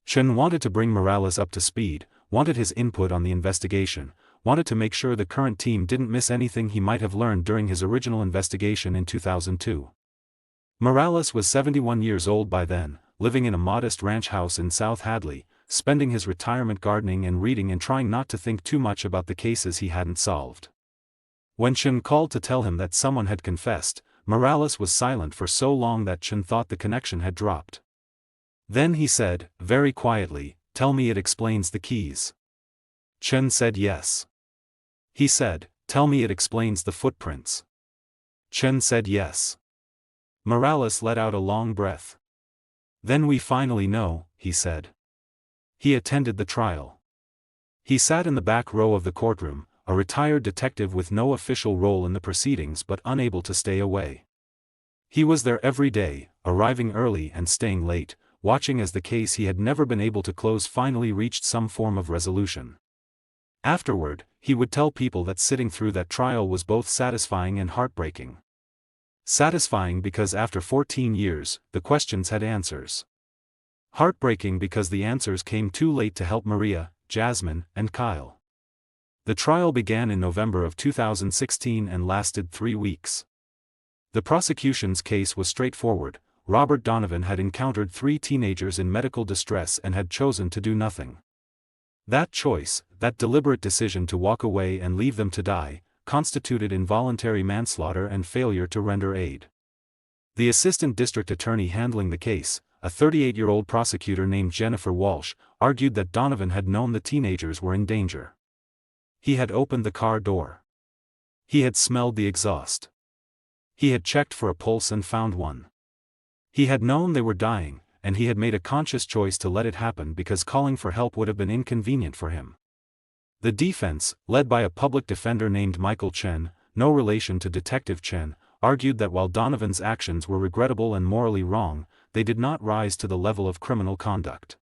Chen wanted to bring Morales up to speed, wanted his input on the investigation, wanted to make sure the current team didn't miss anything he might have learned during his original investigation in 2002. Morales was 71 years old by then, living in a modest ranch house in South Hadley, spending his retirement gardening and reading and trying not to think too much about the cases he hadn't solved. When Chen called to tell him that someone had confessed, Morales was silent for so long that Chen thought the connection had dropped. Then he said, very quietly, "Tell me it explains the keys." Chen said yes. He said, "Tell me it explains the footprints." Chen said yes. Morales let out a long breath. "Then we finally know," he said. He attended the trial. He sat in the back row of the courtroom, a retired detective with no official role in the proceedings but unable to stay away. He was there every day, arriving early and staying late, watching as the case he had never been able to close finally reached some form of resolution. Afterward, he would tell people that sitting through that trial was both satisfying and heartbreaking. Satisfying because after 14 years, the questions had answers. Heartbreaking because the answers came too late to help Maria, Jasmine, and Kyle. The trial began in November of 2016 and lasted 3 weeks. The prosecution's case was straightforward. Robert Donovan had encountered 3 teenagers in medical distress and had chosen to do nothing. That choice, that deliberate decision to walk away and leave them to die, constituted involuntary manslaughter and failure to render aid. The assistant district attorney handling the case, a 38-year-old prosecutor named Jennifer Walsh, argued that Donovan had known the teenagers were in danger. He had opened the car door. He had smelled the exhaust. He had checked for a pulse and found one. He had known they were dying, and he had made a conscious choice to let it happen because calling for help would have been inconvenient for him. The defense, led by a public defender named Michael Chen, no relation to Detective Chen, argued that while Donovan's actions were regrettable and morally wrong, they did not rise to the level of criminal conduct.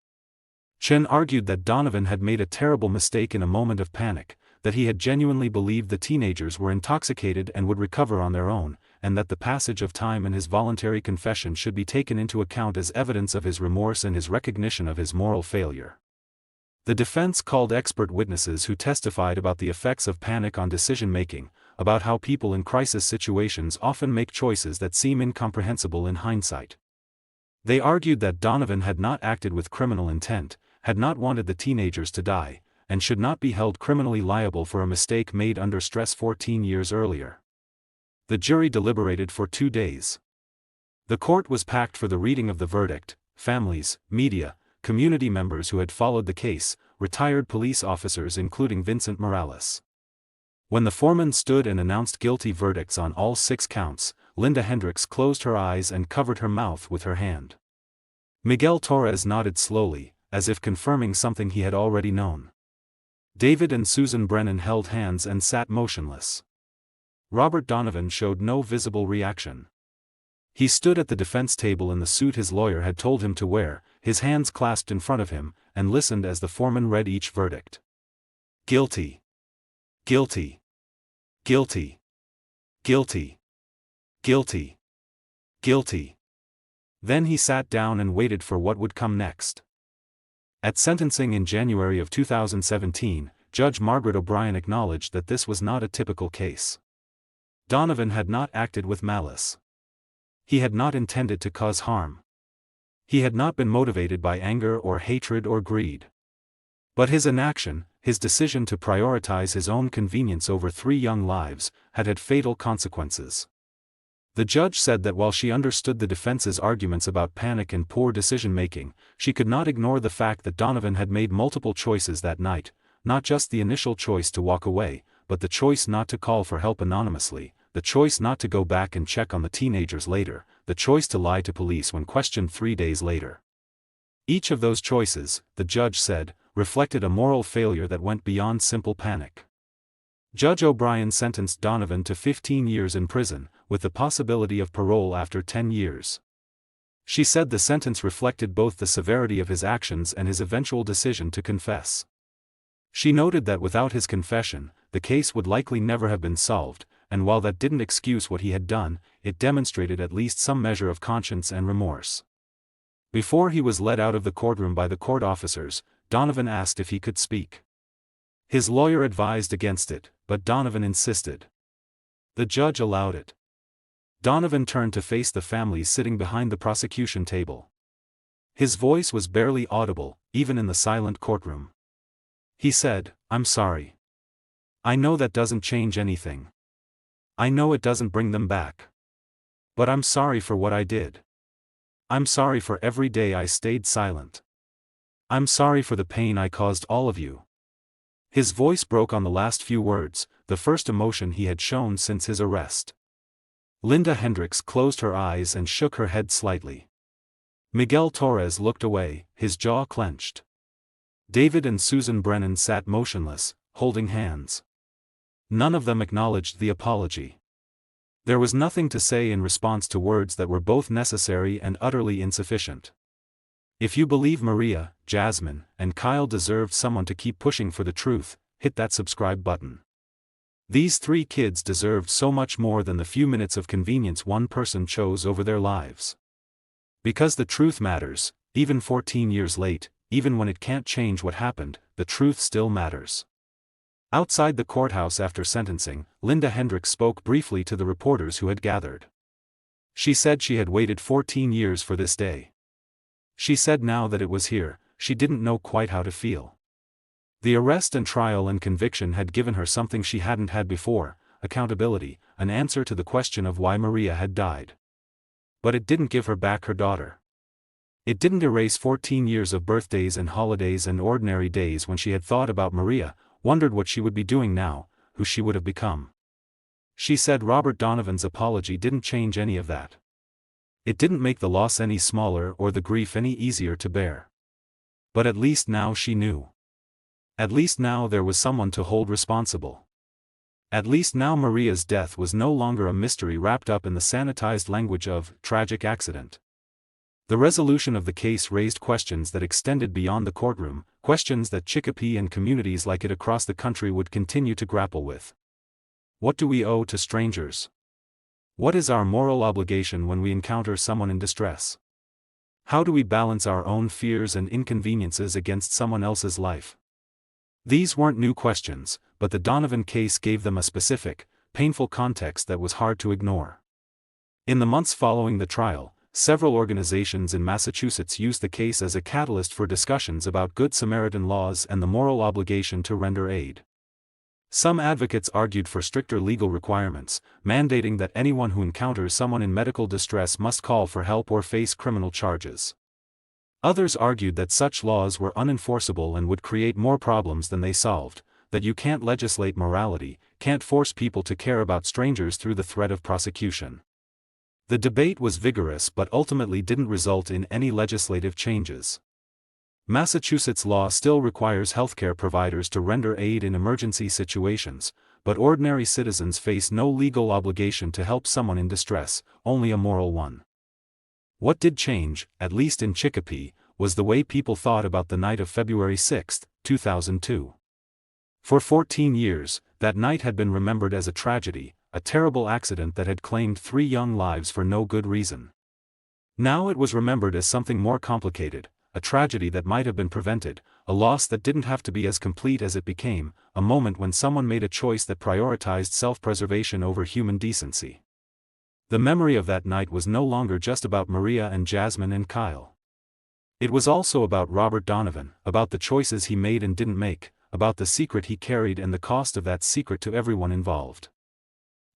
Chen argued that Donovan had made a terrible mistake in a moment of panic, that he had genuinely believed the teenagers were intoxicated and would recover on their own, and that the passage of time and his voluntary confession should be taken into account as evidence of his remorse and his recognition of his moral failure. The defense called expert witnesses who testified about the effects of panic on decision-making, about how people in crisis situations often make choices that seem incomprehensible in hindsight. They argued that Donovan had not acted with criminal intent, had not wanted the teenagers to die, and should not be held criminally liable for a mistake made under stress 14 years earlier. The jury deliberated for 2 days. The court was packed for the reading of the verdict. Families, media, community members who had followed the case, retired police officers including Vincent Morales. When the foreman stood and announced guilty verdicts on all 6 counts, Linda Hendricks closed her eyes and covered her mouth with her hand. Miguel Torres nodded slowly, as if confirming something he had already known. David and Susan Brennan held hands and sat motionless. Robert Donovan showed no visible reaction. He stood at the defense table in the suit his lawyer had told him to wear, his hands clasped in front of him, and listened as the foreman read each verdict. Guilty. Guilty. Guilty. Guilty. Guilty. Guilty. Then he sat down and waited for what would come next. At sentencing in January of 2017, Judge Margaret O'Brien acknowledged that this was not a typical case. Donovan had not acted with malice. He had not intended to cause harm. He had not been motivated by anger or hatred or greed. But his inaction, his decision to prioritize his own convenience over 3 young lives, had had fatal consequences. The judge said that while she understood the defense's arguments about panic and poor decision-making, she could not ignore the fact that Donovan had made multiple choices that night, not just the initial choice to walk away, but the choice not to call for help anonymously, the choice not to go back and check on the teenagers later, the choice to lie to police when questioned 3 days later. Each of those choices, the judge said, reflected a moral failure that went beyond simple panic. Judge O'Brien sentenced Donovan to 15 years in prison, with the possibility of parole after 10 years. She said the sentence reflected both the severity of his actions and his eventual decision to confess. She noted that without his confession, the case would likely never have been solved, and while that didn't excuse what he had done, it demonstrated at least some measure of conscience and remorse. Before he was led out of the courtroom by the court officers, Donovan asked if he could speak. His lawyer advised against it, but Donovan insisted. The judge allowed it. Donovan turned to face the families sitting behind the prosecution table. His voice was barely audible, even in the silent courtroom. He said, "I'm sorry. I know that doesn't change anything. I know it doesn't bring them back. But I'm sorry for what I did. I'm sorry for every day I stayed silent. I'm sorry for the pain I caused all of you." His voice broke on the last few words, the first emotion he had shown since his arrest. Linda Hendricks closed her eyes and shook her head slightly. Miguel Torres looked away, his jaw clenched. David and Susan Brennan sat motionless, holding hands. None of them acknowledged the apology. There was nothing to say in response to words that were both necessary and utterly insufficient. If you believe Maria, Jasmine, and Kyle deserved someone to keep pushing for the truth, hit that subscribe button. These 3 kids deserved so much more than the few minutes of convenience one person chose over their lives. Because the truth matters, even 14 years late, even when it can't change what happened, the truth still matters. Outside the courthouse after sentencing, Linda Hendricks spoke briefly to the reporters who had gathered. She said she had waited 14 years for this day. She said now that it was here, she didn't know quite how to feel. The arrest and trial and conviction had given her something she hadn't had before, accountability, an answer to the question of why Maria had died. But it didn't give her back her daughter. It didn't erase 14 years of birthdays and holidays and ordinary days when she had thought about Maria, wondered what she would be doing now, who she would have become. She said Robert Donovan's apology didn't change any of that. It didn't make the loss any smaller or the grief any easier to bear. But at least now she knew. At least now there was someone to hold responsible. At least now Maria's death was no longer a mystery wrapped up in the sanitized language of tragic accident. The resolution of the case raised questions that extended beyond the courtroom, questions that Chicopee and communities like it across the country would continue to grapple with. What do we owe to strangers? What is our moral obligation when we encounter someone in distress? How do we balance our own fears and inconveniences against someone else's life? These weren't new questions, but the Donovan case gave them a specific, painful context that was hard to ignore. In the months following the trial, several organizations in Massachusetts used the case as a catalyst for discussions about Good Samaritan laws and the moral obligation to render aid. Some advocates argued for stricter legal requirements, mandating that anyone who encounters someone in medical distress must call for help or face criminal charges. Others argued that such laws were unenforceable and would create more problems than they solved, that you can't legislate morality, can't force people to care about strangers through the threat of prosecution. The debate was vigorous but ultimately didn't result in any legislative changes. Massachusetts law still requires healthcare providers to render aid in emergency situations, but ordinary citizens face no legal obligation to help someone in distress, only a moral one. What did change, at least in Chicopee, was the way people thought about the night of February 6, 2002. For 14 years, that night had been remembered as a tragedy, a terrible accident that had claimed 3 young lives for no good reason. Now it was remembered as something more complicated, a tragedy that might have been prevented, a loss that didn't have to be as complete as it became, a moment when someone made a choice that prioritized self-preservation over human decency. The memory of that night was no longer just about Maria and Jasmine and Kyle. It was also about Robert Donovan, about the choices he made and didn't make, about the secret he carried and the cost of that secret to everyone involved.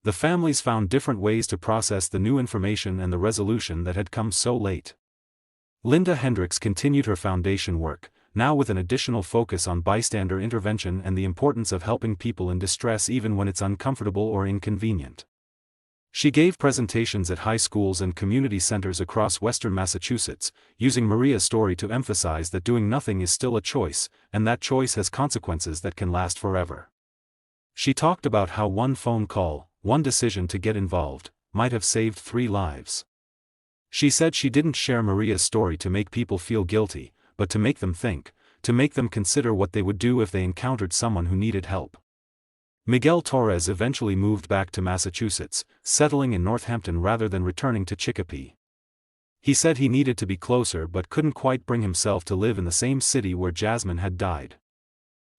The families found different ways to process the new information and the resolution that had come so late. Maria Hendricks continued her foundation work, now with an additional focus on bystander intervention and the importance of helping people in distress even when it's uncomfortable or inconvenient. She gave presentations at high schools and community centers across western Massachusetts, using Maria's story to emphasize that doing nothing is still a choice, and that choice has consequences that can last forever. She talked about how one phone call, one decision to get involved, might have saved 3 lives. She said she didn't share Maria's story to make people feel guilty, but to make them think, to make them consider what they would do if they encountered someone who needed help. Miguel Torres eventually moved back to Massachusetts, settling in Northampton rather than returning to Chicopee. He said he needed to be closer but couldn't quite bring himself to live in the same city where Jasmine had died.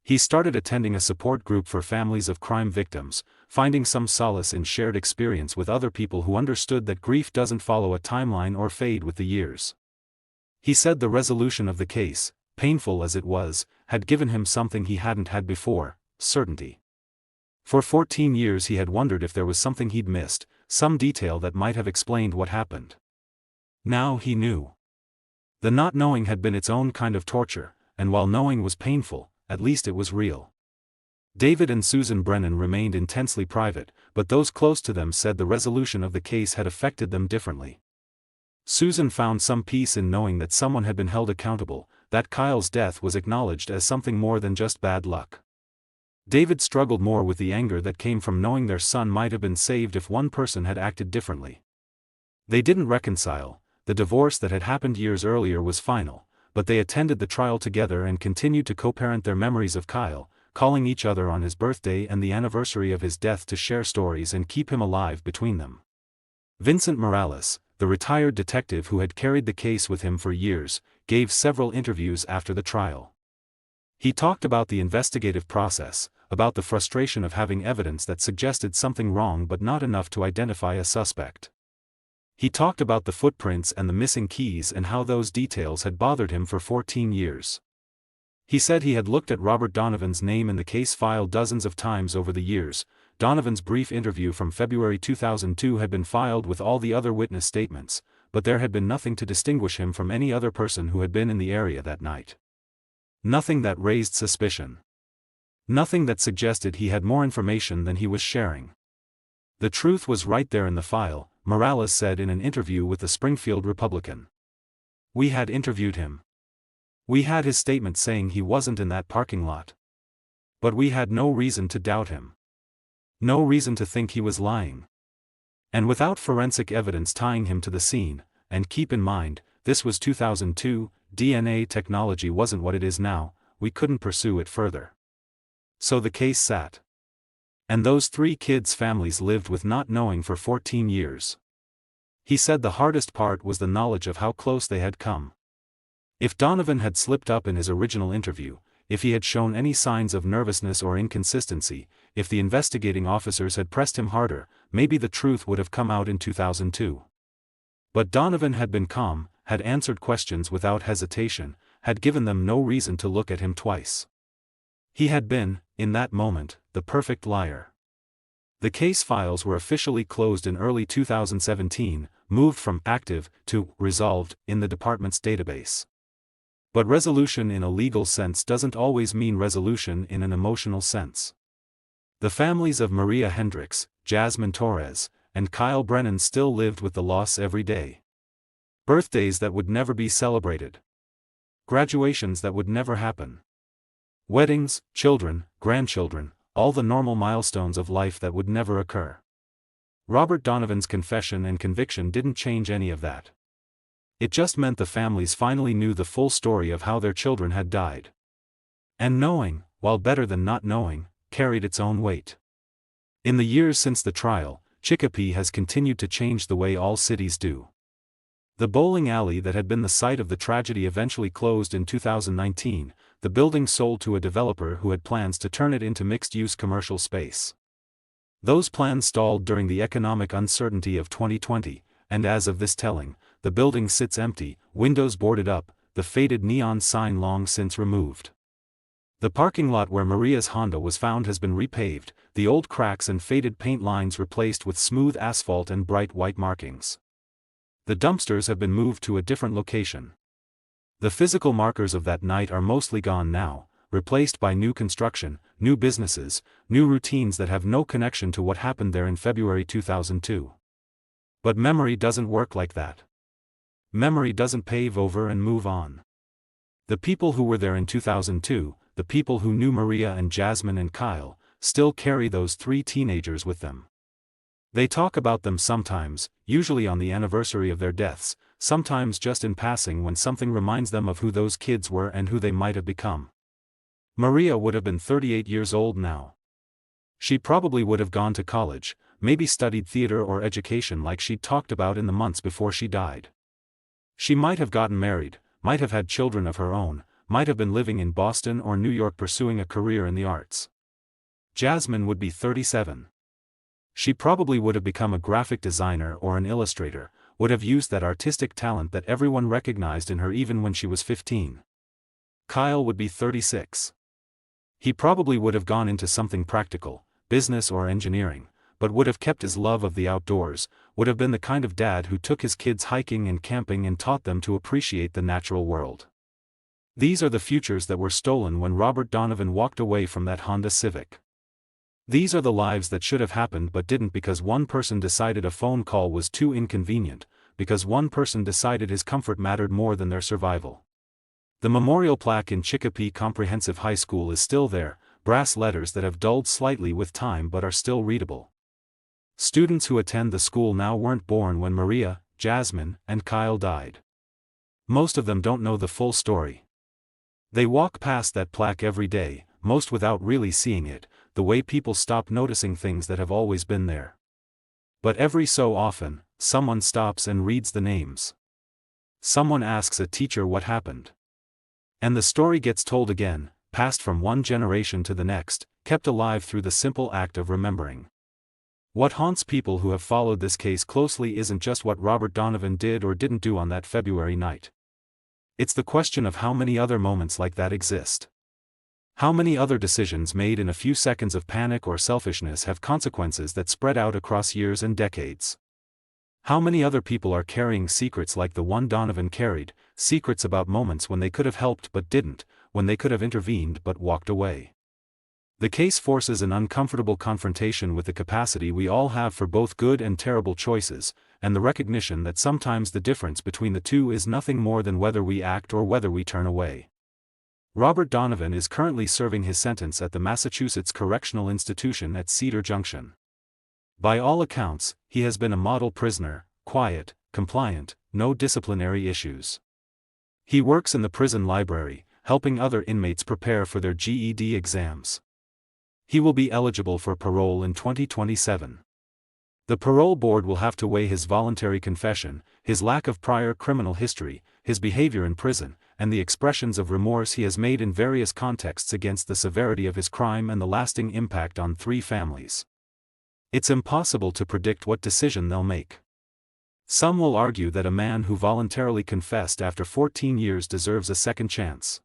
He started attending a support group for families of crime victims, finding some solace in shared experience with other people who understood that grief doesn't follow a timeline or fade with the years. He said the resolution of the case, painful as it was, had given him something he hadn't had before: certainty. For 14 years he had wondered if there was something he'd missed, some detail that might have explained what happened. Now he knew. The not knowing had been its own kind of torture, and while knowing was painful, at least it was real. David and Susan Brennan remained intensely private, but those close to them said the resolution of the case had affected them differently. Susan found some peace in knowing that someone had been held accountable, that Kyle's death was acknowledged as something more than just bad luck. David struggled more with the anger that came from knowing their son might have been saved if one person had acted differently. They didn't reconcile. The divorce that had happened years earlier was final, but they attended the trial together and continued to co-parent their memories of Kyle, calling each other on his birthday and the anniversary of his death to share stories and keep him alive between them. Vincent Morales, the retired detective who had carried the case with him for years, gave several interviews after the trial. He talked about the investigative process, about the frustration of having evidence that suggested something wrong but not enough to identify a suspect. He talked about the footprints and the missing keys and how those details had bothered him for 14 years. He said he had looked at Robert Donovan's name in the case file dozens of times over the years. Donovan's brief interview from February 2002 had been filed with all the other witness statements, but there had been nothing to distinguish him from any other person who had been in the area that night. Nothing that raised suspicion. Nothing that suggested he had more information than he was sharing. The truth was right there in the file, Morales said in an interview with the Springfield Republican. We had interviewed him. We had his statement saying he wasn't in that parking lot. But we had no reason to doubt him. No reason to think he was lying. And without forensic evidence tying him to the scene, and keep in mind, this was 2002, DNA technology wasn't what it is now, we couldn't pursue it further. So the case sat. And those 3 kids' families lived with not knowing for 14 years. He said the hardest part was the knowledge of how close they had come. If Donovan had slipped up in his original interview, if he had shown any signs of nervousness or inconsistency, if the investigating officers had pressed him harder, maybe the truth would have come out in 2002. But Donovan had been calm, had answered questions without hesitation, had given them no reason to look at him twice. He had been, in that moment, the perfect liar. The case files were officially closed in early 2017, moved from active to resolved in the department's database. But resolution in a legal sense doesn't always mean resolution in an emotional sense. The families of Maria Hendricks, Jasmine Torres, and Kyle Brennan still lived with the loss every day. Birthdays that would never be celebrated. Graduations that would never happen. Weddings, children, grandchildren, all the normal milestones of life that would never occur. Robert Donovan's confession and conviction didn't change any of that. It just meant the families finally knew the full story of how their children had died. And knowing, while better than not knowing, carried its own weight. In the years since the trial, Chicopee has continued to change the way all cities do. The bowling alley that had been the site of the tragedy eventually closed in 2019, the building sold to a developer who had plans to turn it into mixed-use commercial space. Those plans stalled during the economic uncertainty of 2020, and as of this telling, the building sits empty, windows boarded up, the faded neon sign long since removed. The parking lot where Maria's Honda was found has been repaved, the old cracks and faded paint lines replaced with smooth asphalt and bright white markings. The dumpsters have been moved to a different location. The physical markers of that night are mostly gone now, replaced by new construction, new businesses, new routines that have no connection to what happened there in February 2002. But memory doesn't work like that. Memory doesn't pave over and move on. The people who were there in 2002, the people who knew Maria and Jasmine and Kyle, still carry those three teenagers with them. They talk about them sometimes, usually on the anniversary of their deaths, sometimes just in passing when something reminds them of who those kids were and who they might have become. Maria would have been 38 years old now. She probably would have gone to college, maybe studied theater or education like she'd talked about in the months before she died. She might have gotten married, might have had children of her own, might have been living in Boston or New York pursuing a career in the arts. Jasmine would be 37. She probably would have become a graphic designer or an illustrator, would have used that artistic talent that everyone recognized in her even when she was 15. Kyle would be 36. He probably would have gone into something practical, business or engineering, but would have kept his love of the outdoors, would have been the kind of dad who took his kids hiking and camping and taught them to appreciate the natural world. These are the futures that were stolen when Robert Donovan walked away from that Honda Civic. These are the lives that should have happened but didn't because one person decided a phone call was too inconvenient, because one person decided his comfort mattered more than their survival. The memorial plaque in Chicopee Comprehensive High School is still there, brass letters that have dulled slightly with time but are still readable. Students who attend the school now weren't born when Maria, Jasmine, and Kyle died. Most of them don't know the full story. They walk past that plaque every day, most without really seeing it, the way people stop noticing things that have always been there. But every so often, someone stops and reads the names. Someone asks a teacher what happened. And the story gets told again, passed from one generation to the next, kept alive through the simple act of remembering. What haunts people who have followed this case closely isn't just what Robert Donovan did or didn't do on that February night. It's the question of how many other moments like that exist. How many other decisions made in a few seconds of panic or selfishness have consequences that spread out across years and decades? How many other people are carrying secrets like the one Donovan carried, secrets about moments when they could have helped but didn't, when they could have intervened but walked away? The case forces an uncomfortable confrontation with the capacity we all have for both good and terrible choices, and the recognition that sometimes the difference between the two is nothing more than whether we act or whether we turn away. Robert Donovan is currently serving his sentence at the Massachusetts Correctional Institution at Cedar Junction. By all accounts, he has been a model prisoner, quiet, compliant, no disciplinary issues. He works in the prison library, helping other inmates prepare for their GED exams. He will be eligible for parole in 2027. The parole board will have to weigh his voluntary confession, his lack of prior criminal history, his behavior in prison, and the expressions of remorse he has made in various contexts against the severity of his crime and the lasting impact on 3 families. It's impossible to predict what decision they'll make. Some will argue that a man who voluntarily confessed after 14 years deserves a second chance.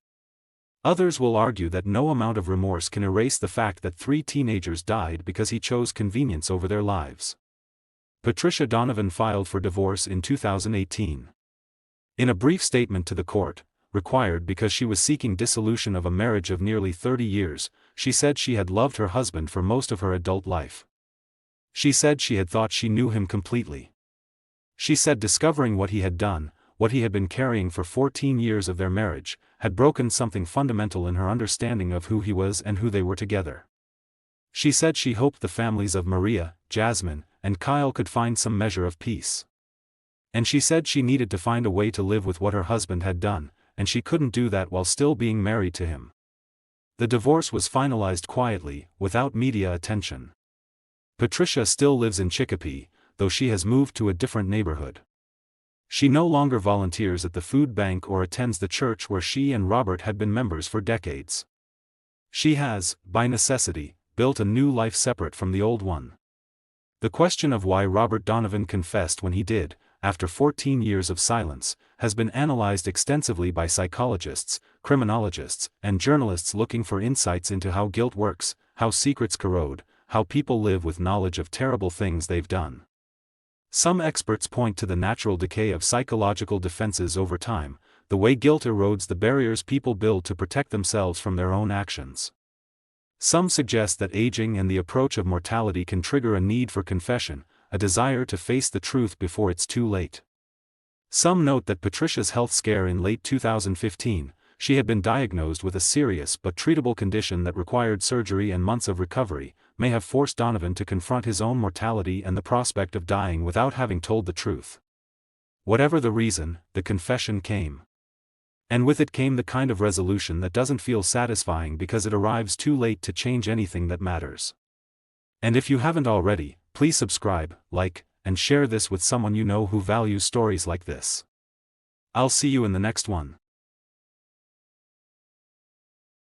Others will argue that no amount of remorse can erase the fact that 3 teenagers died because he chose convenience over their lives. Patricia Donovan filed for divorce in 2018. In a brief statement to the court, required because she was seeking dissolution of a marriage of nearly 30 years, she said she had loved her husband for most of her adult life. She said she had thought she knew him completely. She said discovering what he had done, what he had been carrying for 14 years of their marriage, had broken something fundamental in her understanding of who he was and who they were together. She said she hoped the families of Maria, Jasmine, and Kyle could find some measure of peace. And she said she needed to find a way to live with what her husband had done, and she couldn't do that while still being married to him. The divorce was finalized quietly, without media attention. Patricia still lives in Chicopee, though she has moved to a different neighborhood. She no longer volunteers at the food bank or attends the church where she and Robert had been members for decades. She has, by necessity, built a new life separate from the old one. The question of why Robert Donovan confessed when he did, after 14 years of silence, has been analyzed extensively by psychologists, criminologists, and journalists looking for insights into how guilt works, how secrets corrode, how people live with knowledge of terrible things they've done. Some experts point to the natural decay of psychological defenses over time, the way guilt erodes the barriers people build to protect themselves from their own actions. Some suggest that aging and the approach of mortality can trigger a need for confession, a desire to face the truth before it's too late. Some note that Patricia's health scare in late 2015, she had been diagnosed with a serious but treatable condition that required surgery and months of recovery, may have forced Donovan to confront his own mortality and the prospect of dying without having told the truth. Whatever the reason, the confession came. And with it came the kind of resolution that doesn't feel satisfying because it arrives too late to change anything that matters. And if you haven't already, please subscribe, like, and share this with someone you know who values stories like this. I'll see you in the next one.